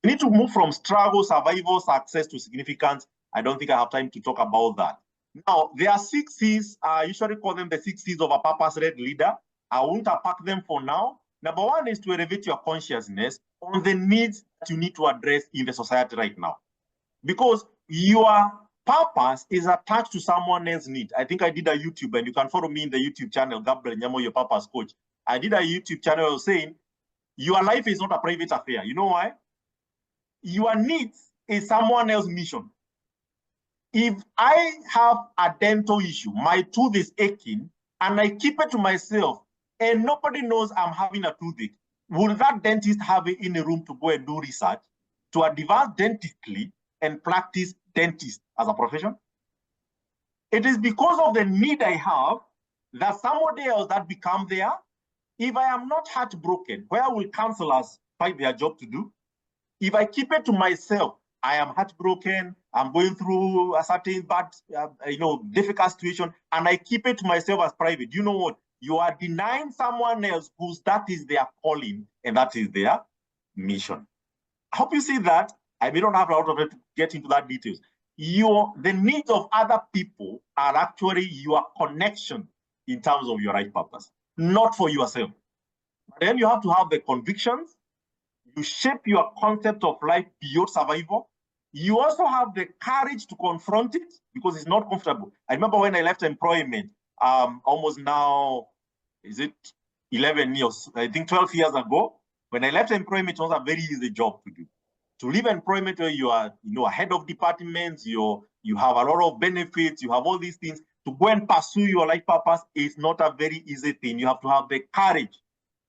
Speaker 1: You need to move from struggle, survival, success to significance. I don't think I have time to talk about that. Now, there are 6 C's. I usually call them the 6 C's of a purpose-led leader. I won't unpack them for now. Number 1 is to elevate your consciousness on the needs that you need to address in the society right now. Because your purpose is attached to someone else's need. I think I did a YouTube, and you can follow me in the YouTube channel, Gabriel, Nyamu, your purpose coach. I did a YouTube channel saying, your life is not a private affair. You know why? Your needs is someone else's mission. If I have a dental issue, my tooth is aching, and I keep it to myself, and nobody knows I'm having a toothache, will that dentist have it in a room to go and do research to advance dentistry and practice dentist as a profession? It is because of the need I have that somebody else that become there. If I am not heartbroken, where will counselors find their job to do? If I keep it to myself, I am heartbroken, I'm going through a certain bad, difficult situation, and I keep it to myself as private. You know what? you are denying someone else whose that is their calling and that is their mission. I hope you see that. I may not have a lot of it to get into that details. The needs of other people are actually your connection in terms of your life purpose, not for yourself. But then you have to have the convictions. You shape your concept of life beyond survival. You also have the courage to confront it because it's not comfortable. I remember when I left employment, almost now, is it 11 years, I think 12 years ago, when I left employment, it was a very easy job to do. To leave employment where you are, a head of departments, you have a lot of benefits, you have all these things, to go and pursue your life purpose is not a very easy thing. You have to have the courage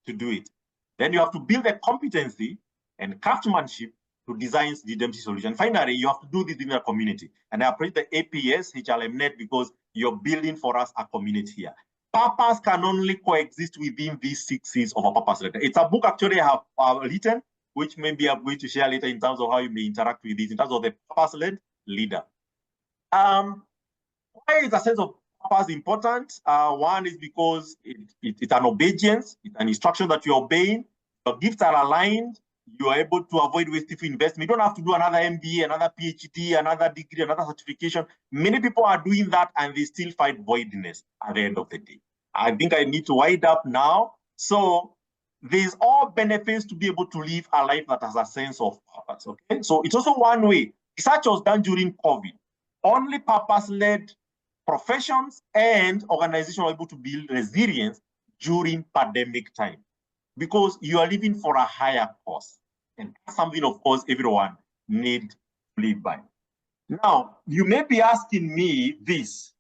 Speaker 1: to do it. Then you have to build a competency and craftsmanship to design the redemptive solution. Finally, you have to do this in a community. And I appreciate the APS-HRMNET because you're building for us a community here. Purpose can only coexist within these 6 C's of a purpose letter. It's a book actually I have written, which maybe I'm going to share later in terms of how you may interact with this, in terms of the purpose-led leader. Why is a sense of purpose important? One is because it's an obedience, it's an instruction that you're obeying, your gifts are aligned, you are able to avoid wasteful investment. You don't have to do another MBA, another PhD, another degree, another certification. Many people are doing that and they still find voidness at the end of the day. I think I need to wind up now. So there's all benefits to be able to live a life that has a sense of purpose, okay? So it's also one way. Research was done during COVID. Only purpose-led professions and organizations were able to build resilience during pandemic time because you are living for a higher cause. And that's something, of course, everyone needs to live by. Now, you may be asking me this.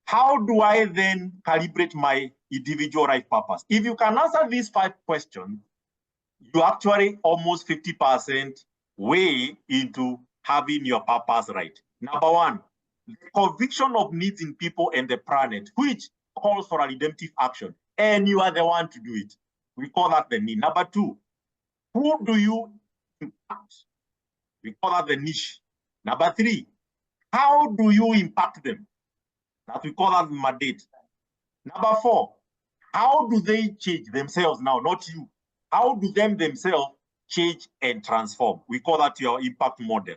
Speaker 1: How do I then calibrate my individual life purpose? If you can answer these 5 questions, you actually almost 50% way into having your purpose right. Number 1, the conviction of needs in people and the planet, which calls for a redemptive action, and you are the one to do it. We call that the need. Number 2, who do you impact? We call that the niche. Number 3, how do you impact them? That we call that mandate. Number 4, how do they change themselves now, not you? How do them themselves change and transform? We call that your impact model.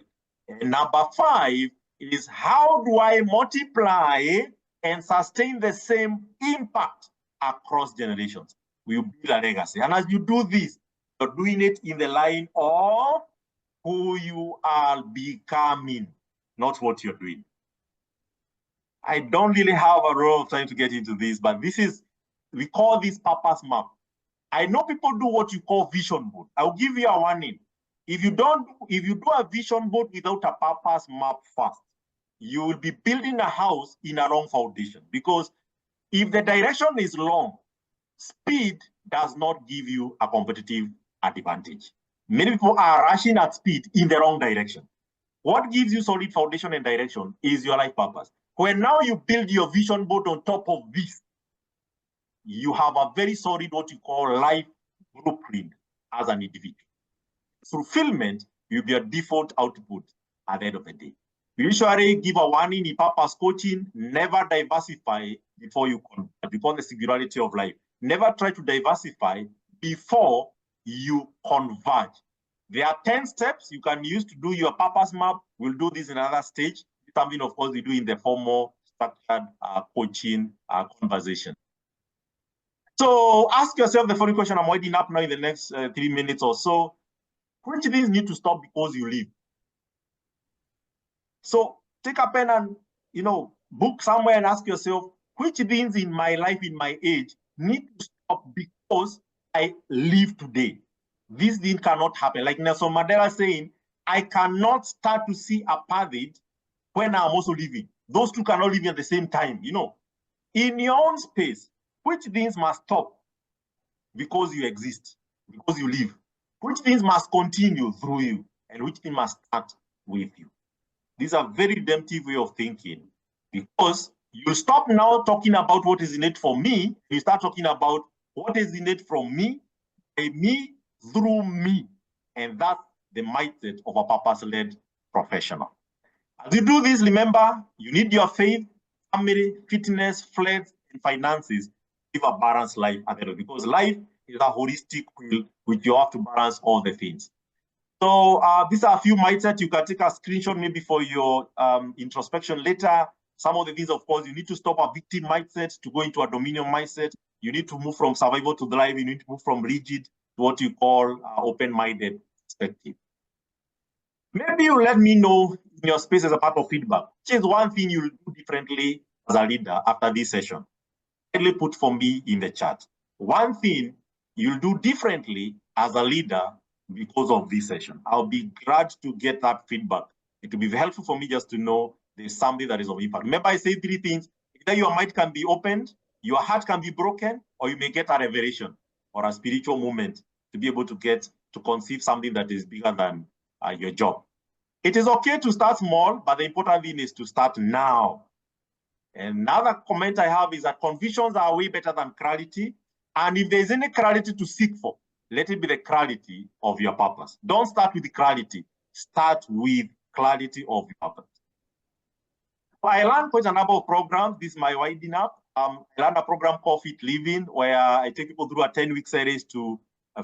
Speaker 1: And number 5 is how do I multiply and sustain the same impact across generations? We build a legacy. And as you do this, you're doing it in the line of who you are becoming, not what you're doing. I don't really have a lot of time to get into this, but we call this purpose map. I know people do what you call vision board. I'll give you a warning. If you do a vision board without a purpose map first, you will be building a house in a wrong foundation, because if the direction is wrong, speed does not give you a competitive advantage. Many people are rushing at speed in the wrong direction. What gives you solid foundation and direction is your life purpose. When now you build your vision board on top of this, you have a very solid, what you call life blueprint as an individual. Fulfillment will be a default output at the end of the day. We usually give a warning in purpose coaching: never diversify before you converge. We call the singularity of life. Never try to diversify before you converge. There are 10 steps you can use to do your purpose map. We'll do this in another stage. Something, of course, we do in the formal structured coaching conversation. So ask yourself the following question. I'm winding up now in the next 3 minutes or so. Which things need to stop because you live? So take a pen and, book somewhere and ask yourself, which things in my life, in my age, need to stop because I live today? This thing cannot happen. Like Nelson Mandela saying, I cannot start to see apartheid when I'm also living. Those two cannot live at the same time, In your own space, which things must stop because you exist, because you live? Which things must continue through you, and which things must start with you? These are very redemptive way of thinking, because you stop now talking about what is in it for me. You start talking about what is in it from me, by me, through me. And that's the mindset of a purpose-led professional. As you do this, remember, you need your faith, family, fitness, flex, and finances live a balanced life at the end, because life is a holistic wheel which you have to balance all the things. So these are a few mindsets. You can take a screenshot maybe for your introspection later. Some of the things, of course, you need to stop a victim mindset to go into a dominion mindset. You need to move from survival to thrive. You need to move from rigid to what you call open-minded perspective. Maybe you let me know in your space as a part of feedback, which is one thing you'll do differently as a leader after this session. Kindly put for me in the chat. One thing you'll do differently as a leader because of this session. I'll be glad to get that feedback. It will be helpful for me just to know there's something that is of impact. Remember, I say 3 things. Either your mind can be opened, your heart can be broken, or you may get a revelation or a spiritual moment to be able to get to conceive something that is bigger than your job. It is okay to start small, but the important thing is to start now. Another comment I have is that convictions are way better than clarity. And if there's any clarity to seek for, let it be the clarity of your purpose. Don't start with the clarity. Start with clarity of your purpose. I learned quite a number of programs. This is my winding up. I learned a program called Fit Living, where I take people through a 10-week series to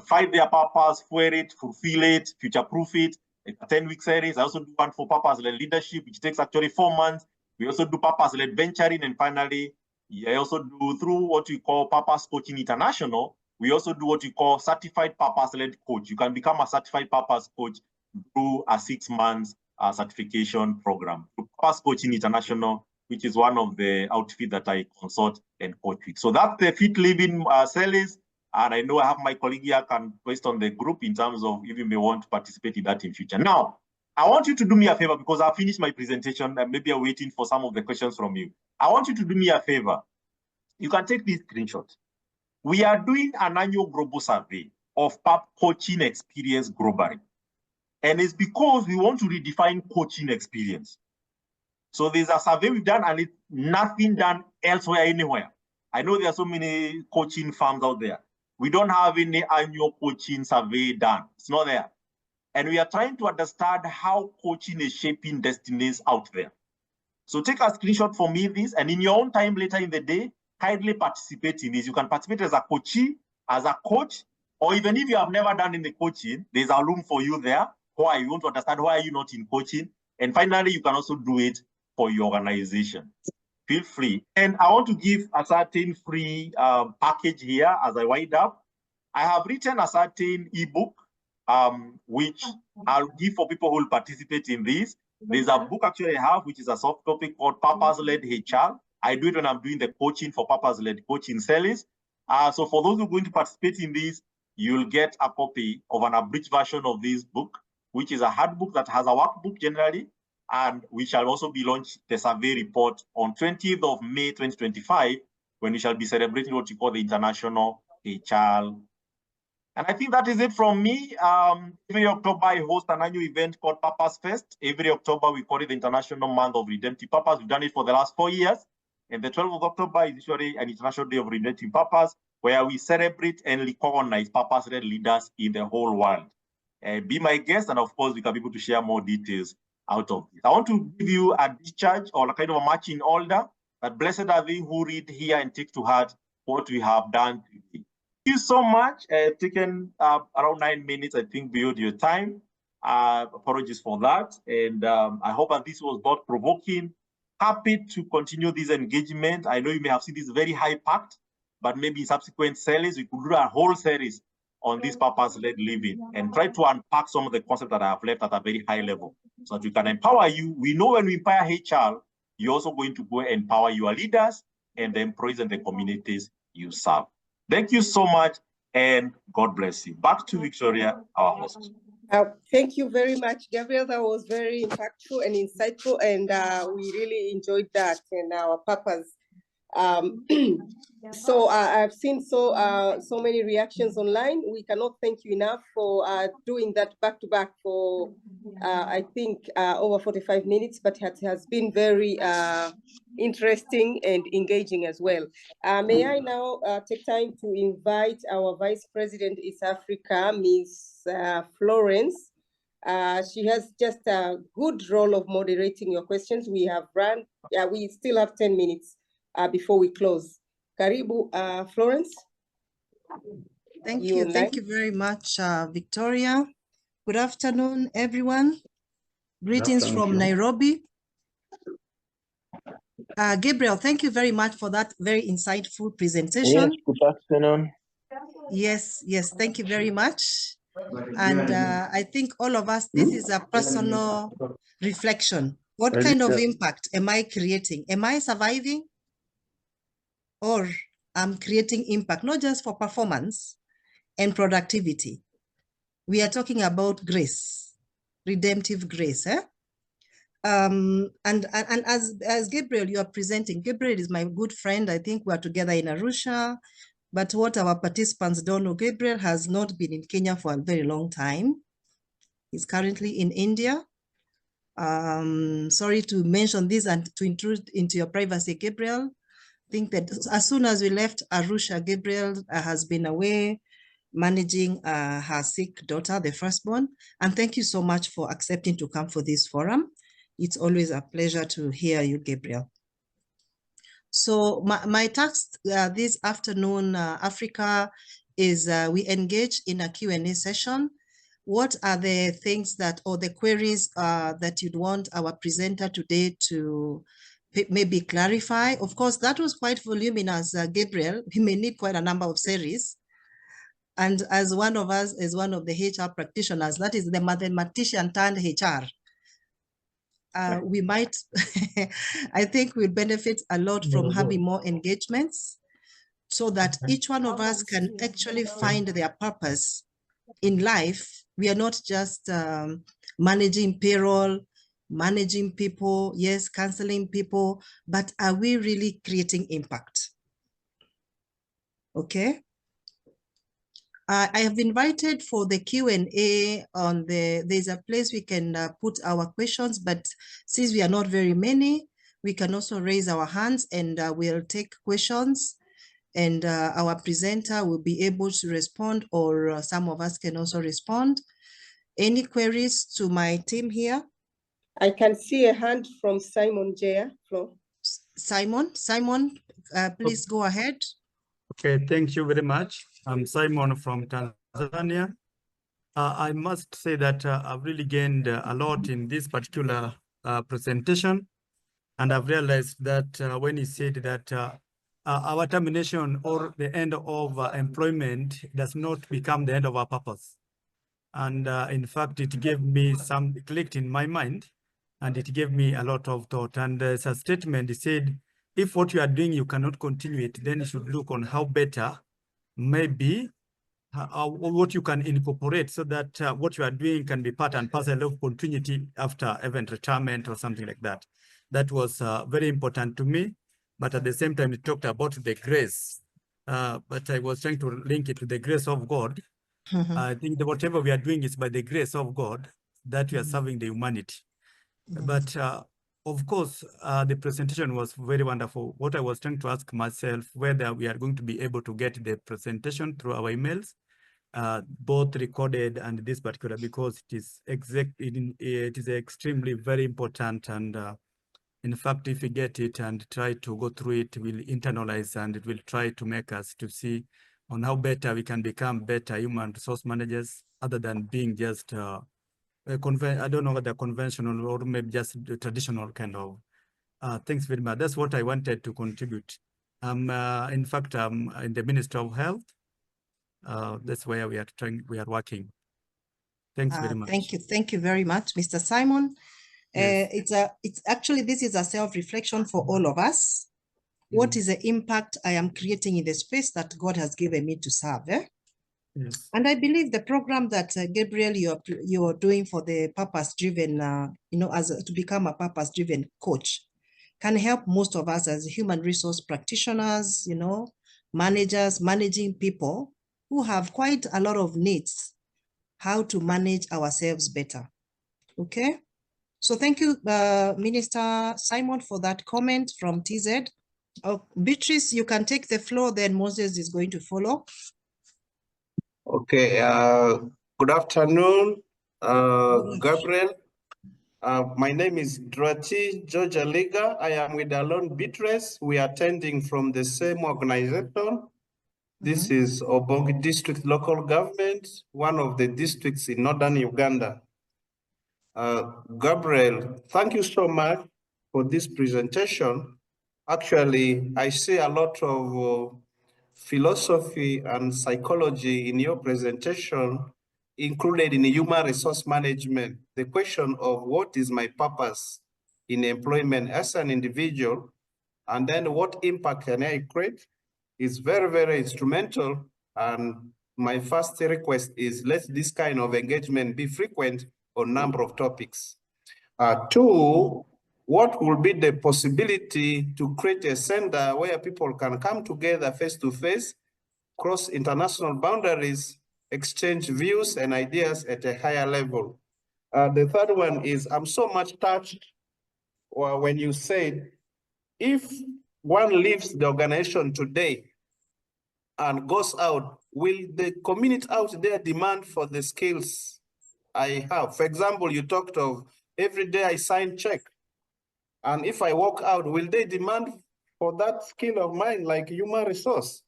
Speaker 1: find their purpose, fuel it, fulfill it, future-proof it. It's a 10-week series. I also do one for purpose-led leadership, which takes actually 4 months. We also do purpose-led venturing. And finally, I also do through what we call Purpose Coaching International. We also do what we call Certified Purpose-Led Coach. You can become a Certified Purpose Coach through a 6-month certification program. Purpose Coaching International, which is one of the outfits that I consult and coach with. So that's the Fit Living series. And I know I have my colleague here can post on the group in terms of if you may want to participate in that in future. Now, I want you to do me a favor because I've finished my presentation and maybe I'm waiting for some of the questions from you. I want you to do me a favor. You can take this screenshot. We are doing an annual global survey of PAP coaching experience globally. And it's because we want to redefine coaching experience. So there's a survey we've done and it's nothing done elsewhere, anywhere. I know there are so many coaching firms out there. We don't have any annual coaching survey done. It's not there. And we are trying to understand how coaching is shaping destinies out there. So take a screenshot for me this, and in your own time later in the day, kindly participate in this. You can participate as a coachee, as a coach, or even if you have never done any coaching, there's a room for you there. Why? You want to understand why are you not in coaching? And finally, you can also do it for your organization. Feel free. And I want to give a certain free package here as I wind up. I have written a certain ebook, which I'll give for people who will participate in this. There's a book actually I have, which is a soft copy called Purpose-Led HR. I do it when I'm doing the coaching for Purpose-Led coaching series. So for those who are going to participate in this, you'll get a copy of an abridged version of this book, which is a hard book that has a workbook generally, and we shall also be launching the survey report on 20th of May 2025, when we shall be celebrating what we call the International HR. And I think that is it from me. Every October, I host an annual event called Purpose Fest. Every October, we call it the International Month of Redemptive Purpose. We've done it for the last 4 years. And the 12th of October is usually an International Day of Redemptive Purpose, where we celebrate and recognize purpose-led leaders in the whole world. Be my guest, and of course, we can be able to share more details out of this. I want to give you a discharge or a kind of a marching order that blessed are they who read, hear, and take to heart what we have done today. Thank you so much. Taken around 9 minutes, I think, beyond your time. Apologies for that. And I hope that this was not provoking. Happy to continue this engagement. I know you may have seen this very high-packed, but maybe in subsequent series, we could do a whole series on this purpose-led living and try to unpack some of the concepts that I have left at a very high level so that we can empower you. We know when we empower HR, you're also going to go empower your leaders and the employees and the communities you serve. Thank you so much, and God bless you. Back to Victoria, our host.
Speaker 2: Thank you very much, Gabriel. That was very impactful and insightful, and we really enjoyed that and our purpose. So I've seen so many reactions online. We cannot thank you enough for doing that back to back for I think over 45 minutes, but it has been very interesting and engaging as well. May I now take time to invite our Vice President East Africa, Ms. Florence. She has just a good role of moderating your questions. We have run, we still have 10 minutes before we close. Karibu, Florence.
Speaker 3: Thank you. Thank you very much, Victoria. Good afternoon, everyone. Greetings from Nairobi. Gabriel, thank you very much for that very insightful presentation.
Speaker 4: Yes, good afternoon.
Speaker 3: Yes, thank you very much. And I think all of us, this is a personal reflection. What kind of impact am I creating? Am I surviving? Or I'm creating impact, not just for performance and productivity. We are talking about grace, redemptive grace. And as Gabriel, you are presenting, Gabriel is my good friend. I think we are together in Arusha. But what our participants don't know, Gabriel has not been in Kenya for a very long time. He's currently in India. Sorry to mention this and to intrude into your privacy, Gabriel. I think that as soon as we left Arusha, Gabriel has been away managing her sick daughter, the firstborn. And thank you so much for accepting to come for this forum. It's always a pleasure to hear you, Gabriel. So my task this afternoon, Africa, is we engage in a Q&A session. What are the things that, or the queries that you'd want our presenter today to maybe clarify? Of course, that was quite voluminous, Gabriel. We may need quite a number of series. And as one of us, as one of the HR practitioners, that is the mathematician turned HR, we might, I think we'll benefit a lot from having more engagements so that each one of us can actually find their purpose in life. We are not just managing payroll, managing people, yes, counseling people, but are we really creating impact? Okay. I have invited for the Q&A on there's a place we can put our questions, but since we are not very many, we can also raise our hands and we'll take questions, and our presenter will be able to respond, or some of us can also respond. Any queries to my team here?
Speaker 2: I can see a hand from Simon Jaya.
Speaker 3: Simon, please go ahead.
Speaker 5: Okay, thank you very much. I'm Simon from Tanzania. I must say that I've really gained a lot in this particular presentation. And I've realized that when he said that our termination or the end of employment does not become the end of our purpose. And in fact, it gave me some clicked in my mind, and it gave me a lot of thought. And there's a statement, he said, if what you are doing, you cannot continue it, then you should look on how better, maybe what you can incorporate so that what you are doing can be part and parcel of continuity after event retirement or something like that. That was very important to me. But at the same time, it talked about the grace. But I was trying to link it to the grace of God. I think that whatever we are doing is by the grace of God that we are serving the humanity. But of course, the presentation was very wonderful. What I was trying to ask myself, whether we are going to be able to get the presentation through our emails, both recorded and this particular, because it is extremely very important. And in fact, if we get it and try to go through it, we'll internalize, and it will try to make us to see on how better we can become better human resource managers, other than being just I don't know whether conventional or maybe just the traditional kind of things very much. That's what I wanted to contribute. In fact, I'm in the Ministry of Health. That's where we are working. Thanks very much.
Speaker 3: Thank you very much, Mr. Simon.
Speaker 5: Yes.
Speaker 3: It's actually, this is a self-reflection for all of us. What is the impact I am creating in the space that God has given me to serve?
Speaker 5: Yes.
Speaker 3: And I believe the program that Gabriel, you're doing for the purpose-driven, to become a purpose-driven coach, can help most of us as human resource practitioners, managers, managing people who have quite a lot of needs, how to manage ourselves better. Okay. So thank you, Minister Simon, for that comment from TZ. Beatrice, you can take the floor, then Moses is going to follow.
Speaker 4: Okay, good afternoon, Gabriel. My name is Drati Georgia Liga. I am with Alon Bitres. We are attending from the same organization. This is Obongi District Local Government, one of the districts in northern Uganda. Gabriel, thank you so much for this presentation. Actually, I see a lot of philosophy and psychology in your presentation, included in human resource management. The question of what is my purpose in employment as an individual, and then what impact can I create is very, very instrumental. And my first request is let this kind of engagement be frequent on a number of topics. Two, what will be the possibility to create a center where people can come together face to face, cross international boundaries, exchange views and ideas at a higher level? The third one is I'm so much touched when you said, if one leaves the organization today and goes out, will the community out there demand for the skills I have? For example, you talked of every day I sign check. And if I walk out, will they demand for that skill of mine, like human resource?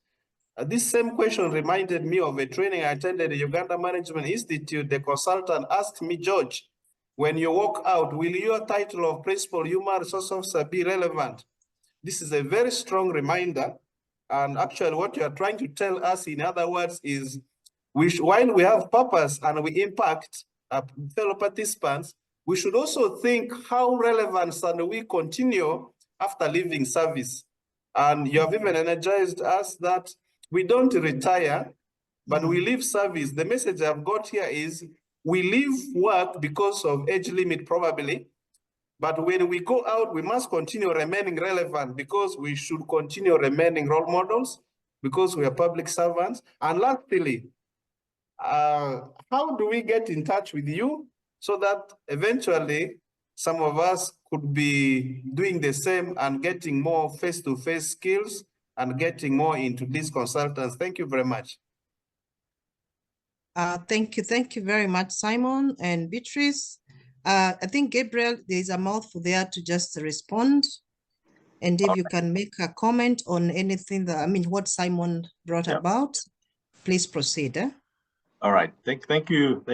Speaker 4: This same question reminded me of a training I attended at the Uganda Management Institute. The consultant asked me, George, when you walk out, will your title of principal human resource officer be relevant? This is a very strong reminder. And actually what you are trying to tell us, in other words, is while we have purpose and we impact fellow participants, we should also think how relevant can we continue after leaving service. And you have even energized us that we don't retire, but we leave service. The message I've got here is we leave work because of age limit probably, but when we go out, we must continue remaining relevant because we should continue remaining role models because we are public servants. And lastly, how do we get in touch with you so that eventually some of us could be doing the same and getting more face-to-face skills and getting more into these consultants? Thank you very much.
Speaker 3: Thank you very much, Simon and Beatrice. I think, Gabriel, there is a mouthful there to just respond. And if you can make a comment on anything that, I mean, what Simon brought about, please proceed.
Speaker 1: All right. Thank you,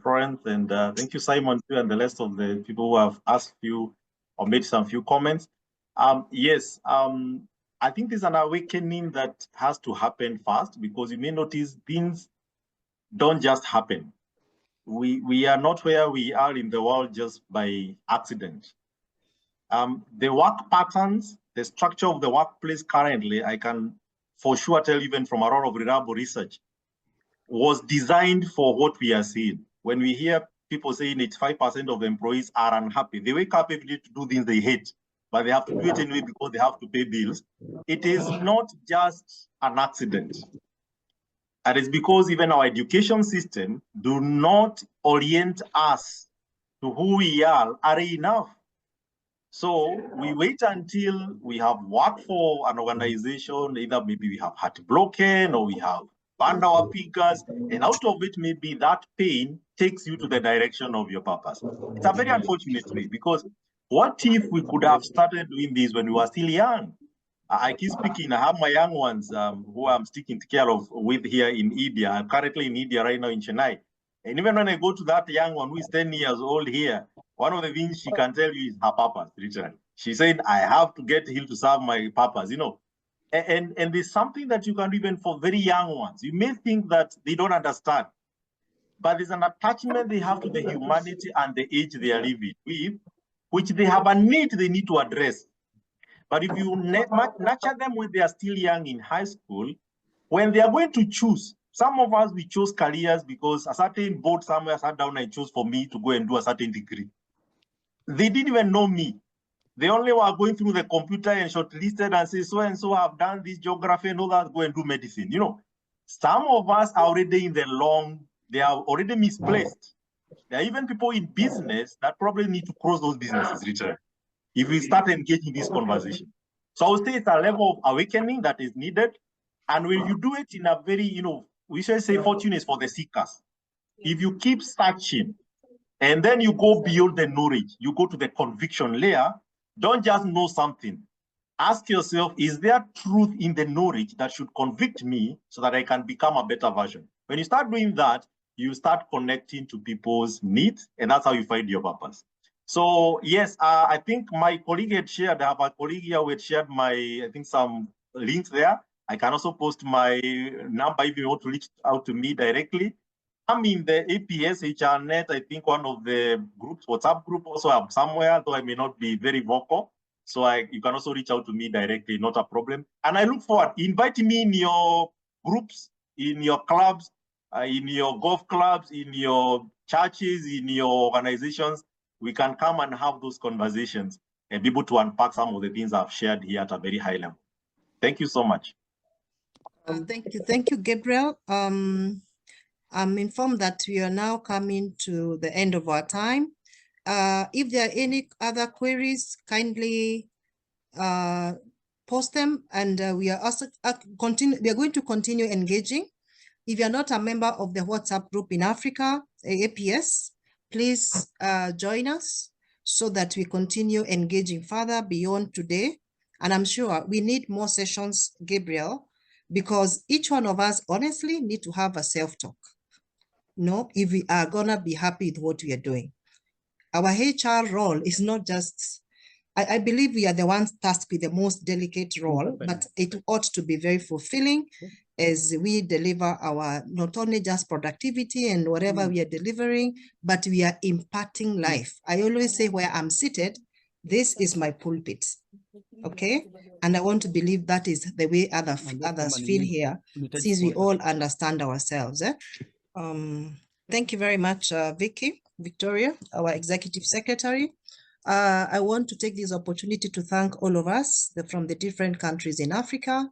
Speaker 1: Florence, and thank you, Simon, too, and the rest of the people who have asked you or made some few comments. Yes, I think there's an awakening that has to happen fast, because you may notice things don't just happen. We are not where we are in the world just by accident. The work patterns, the structure of the workplace currently, I can for sure tell, even from a lot of reliable research, was designed for what we are seeing. When we hear people saying 85% of employees are unhappy, they wake up every day to do things they hate, but they have to do it anyway because they have to pay bills. It is not just an accident. And it's because even our education system do not orient us to who we are early enough. So we wait until we have worked for an organization, either maybe we have heartbroken or we have burned our fingers, and out of it, maybe that pain takes you to the direction of your purpose. It's a very unfortunate way, because what if we could have started doing this when we were still young? I keep speaking, I have my young ones who I'm taking care of with here in India. I'm currently in India right now in Chennai. And even when I go to that young one who is 10 years old here, one of the things she can tell you is her purpose, literally. She said, I have to get here to serve my purpose, you know. And there's something that you can do even for very young ones. You may think that they don't understand, but there's an attachment they have to the humanity and the age they are living with, which they have a need they need to address. But if you nurture them when they are still young in high school, when they are going to choose, some of us, we chose careers because a certain board somewhere sat down and chose for me to go and do a certain degree. They didn't even know me. They only were going through the computer and shortlisted and say, so and so have done this geography and all that, go and do medicine. You know, some of us are already in the long, they are already misplaced. There are even people in business that probably need to cross those businesses, literally, if we start engaging this conversation. So I would say it's a level of awakening that is needed. And when you do it in a very, you know, we should say fortune is for the seekers. If you keep searching, And then you go beyond the knowledge. You go to the conviction layer. Don't just know something. Ask yourself, is there truth in the knowledge that should convict me so that I can become a better version? When you start doing that, you start connecting to people's needs, and that's how you find your purpose. So yes, I think my colleague had shared, I have a colleague here who had shared I think some links there. I can also post my number if you want to reach out to me directly. I'm in the APS-HRMNET, I think one of the groups, WhatsApp group also I'm somewhere, though I may not be very vocal. So you can also reach out to me directly, not a problem. And I look forward, invite me in your groups, in your clubs, in your golf clubs, in your churches, in your organizations. We can come and have those conversations and be able to unpack some of the things I've shared here at a very high level. Thank you so much.
Speaker 3: Thank you, Gabriel. I'm informed that we are now coming to the end of our time. If there are any other queries, kindly post them, and we are also we are going to continue engaging. If you're not a member of the WhatsApp group in Africa, APS, please join us so that we continue engaging further beyond today. And I'm sure we need more sessions, Gabriel, because each one of us honestly need to have a self-talk. No, if we are gonna be happy with what we are doing. Our HR role is not just, I believe we are the ones tasked with the most delicate role, but it ought to be very fulfilling as we deliver our, not only just productivity and whatever we are delivering, but we are imparting life. I always say where I'm seated, this is my pulpit, okay? And I want to believe that is the way others feel here, since we all understand ourselves. Thank you very much, Victoria, our Executive Secretary. I want to take this opportunity to thank all of us from the different countries in Africa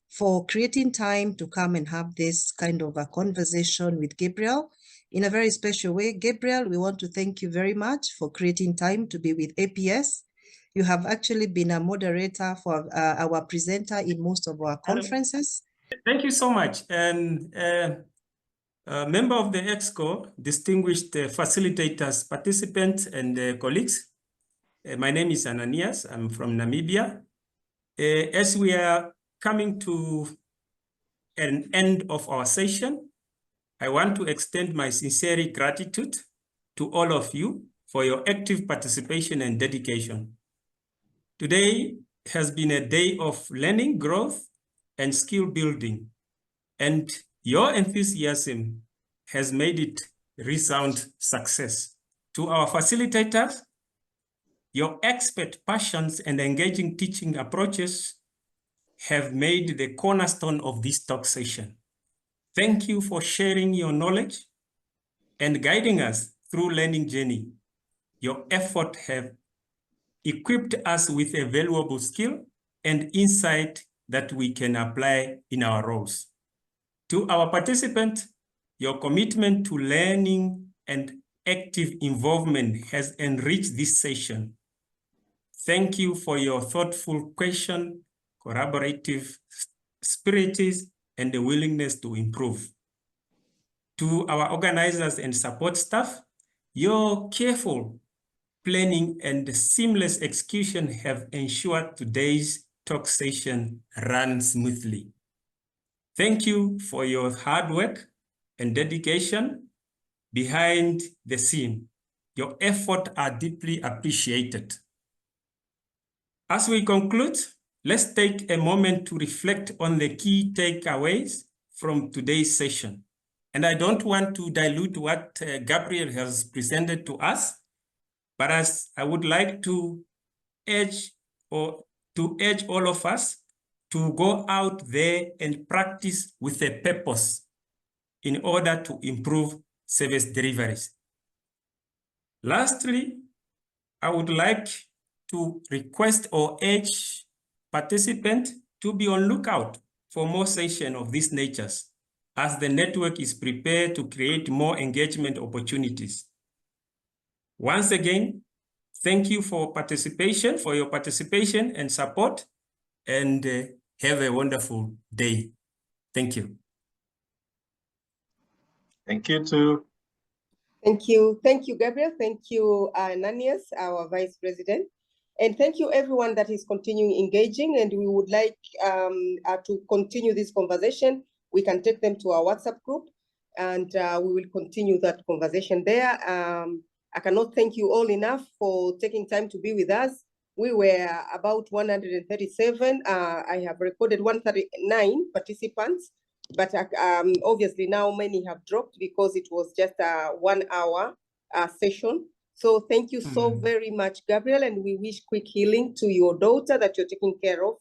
Speaker 3: for creating time to come and have this kind of a conversation with Gabriel in a very special way. Gabriel, we want to thank you very much for creating time to be with APS. You have actually been a moderator for our presenter in most of our conferences.
Speaker 6: Thank you so much. And member of the EXCO, distinguished facilitators, participants, and colleagues. My name is Ananias. I'm from Namibia. As we are coming to an end of our session, I want to extend my sincere gratitude to all of you for your active participation and dedication. Today has been a day of learning, growth, and skill building, and your enthusiasm has made it resound success. To our facilitators, your expert passions and engaging teaching approaches have made the cornerstone of this talk session. Thank you for sharing your knowledge and guiding us through learning journey. Your effort have equipped us with a valuable skill and insight that we can apply in our roles. To our participants, your commitment to learning and active involvement has enriched this session. Thank you for your thoughtful question, collaborative spirit, and the willingness to improve. To our organizers and support staff, your careful planning and seamless execution have ensured today's talk session runs smoothly. Thank you for your hard work and dedication behind the scene. Your efforts are deeply appreciated. As we conclude, let's take a moment to reflect on the key takeaways from today's session. And I don't want to dilute what Gabriel has presented to us, but as I would like to urge all of us to go out there and practice with a purpose in order to improve service deliveries. Lastly, I would like to request or urge participants to be on lookout for more sessions of these natures as the network is prepared to create more engagement opportunities. Once again, thank you for your participation and support, and have a wonderful day. Thank you.
Speaker 1: Thank you too.
Speaker 2: Thank you, Gabriel. Thank you, Ananias, our Vice President. And thank you everyone that is continuing engaging, and we would like to continue this conversation. We can take them to our WhatsApp group, and we will continue that conversation there. I cannot thank you all enough for taking time to be with us. We were about 137. I have recorded 139 participants, but obviously now many have dropped because it was just a 1 hour session. So thank you so very much, Gabriel, and we wish quick healing to your daughter that you're taking care of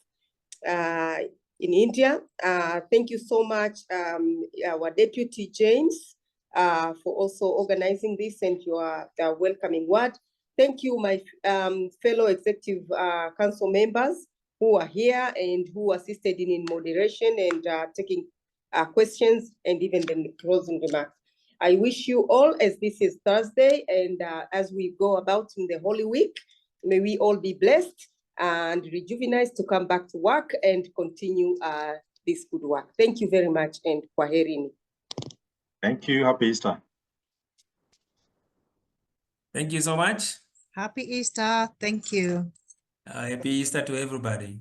Speaker 2: in India. Thank you so much, our Deputy James, for also organizing this and your welcoming word. Thank you, my fellow Executive Council members who are here and who assisted in moderation and taking questions and even the closing remarks. I wish you all, as this is Thursday, and as we go about in the Holy Week, may we all be blessed and rejuvenated to come back to work and continue this good work. Thank you very much, and kwaherini.
Speaker 1: Thank you. Happy Easter.
Speaker 6: Thank you so much.
Speaker 3: Happy Easter. Thank you.
Speaker 6: Happy Easter to everybody.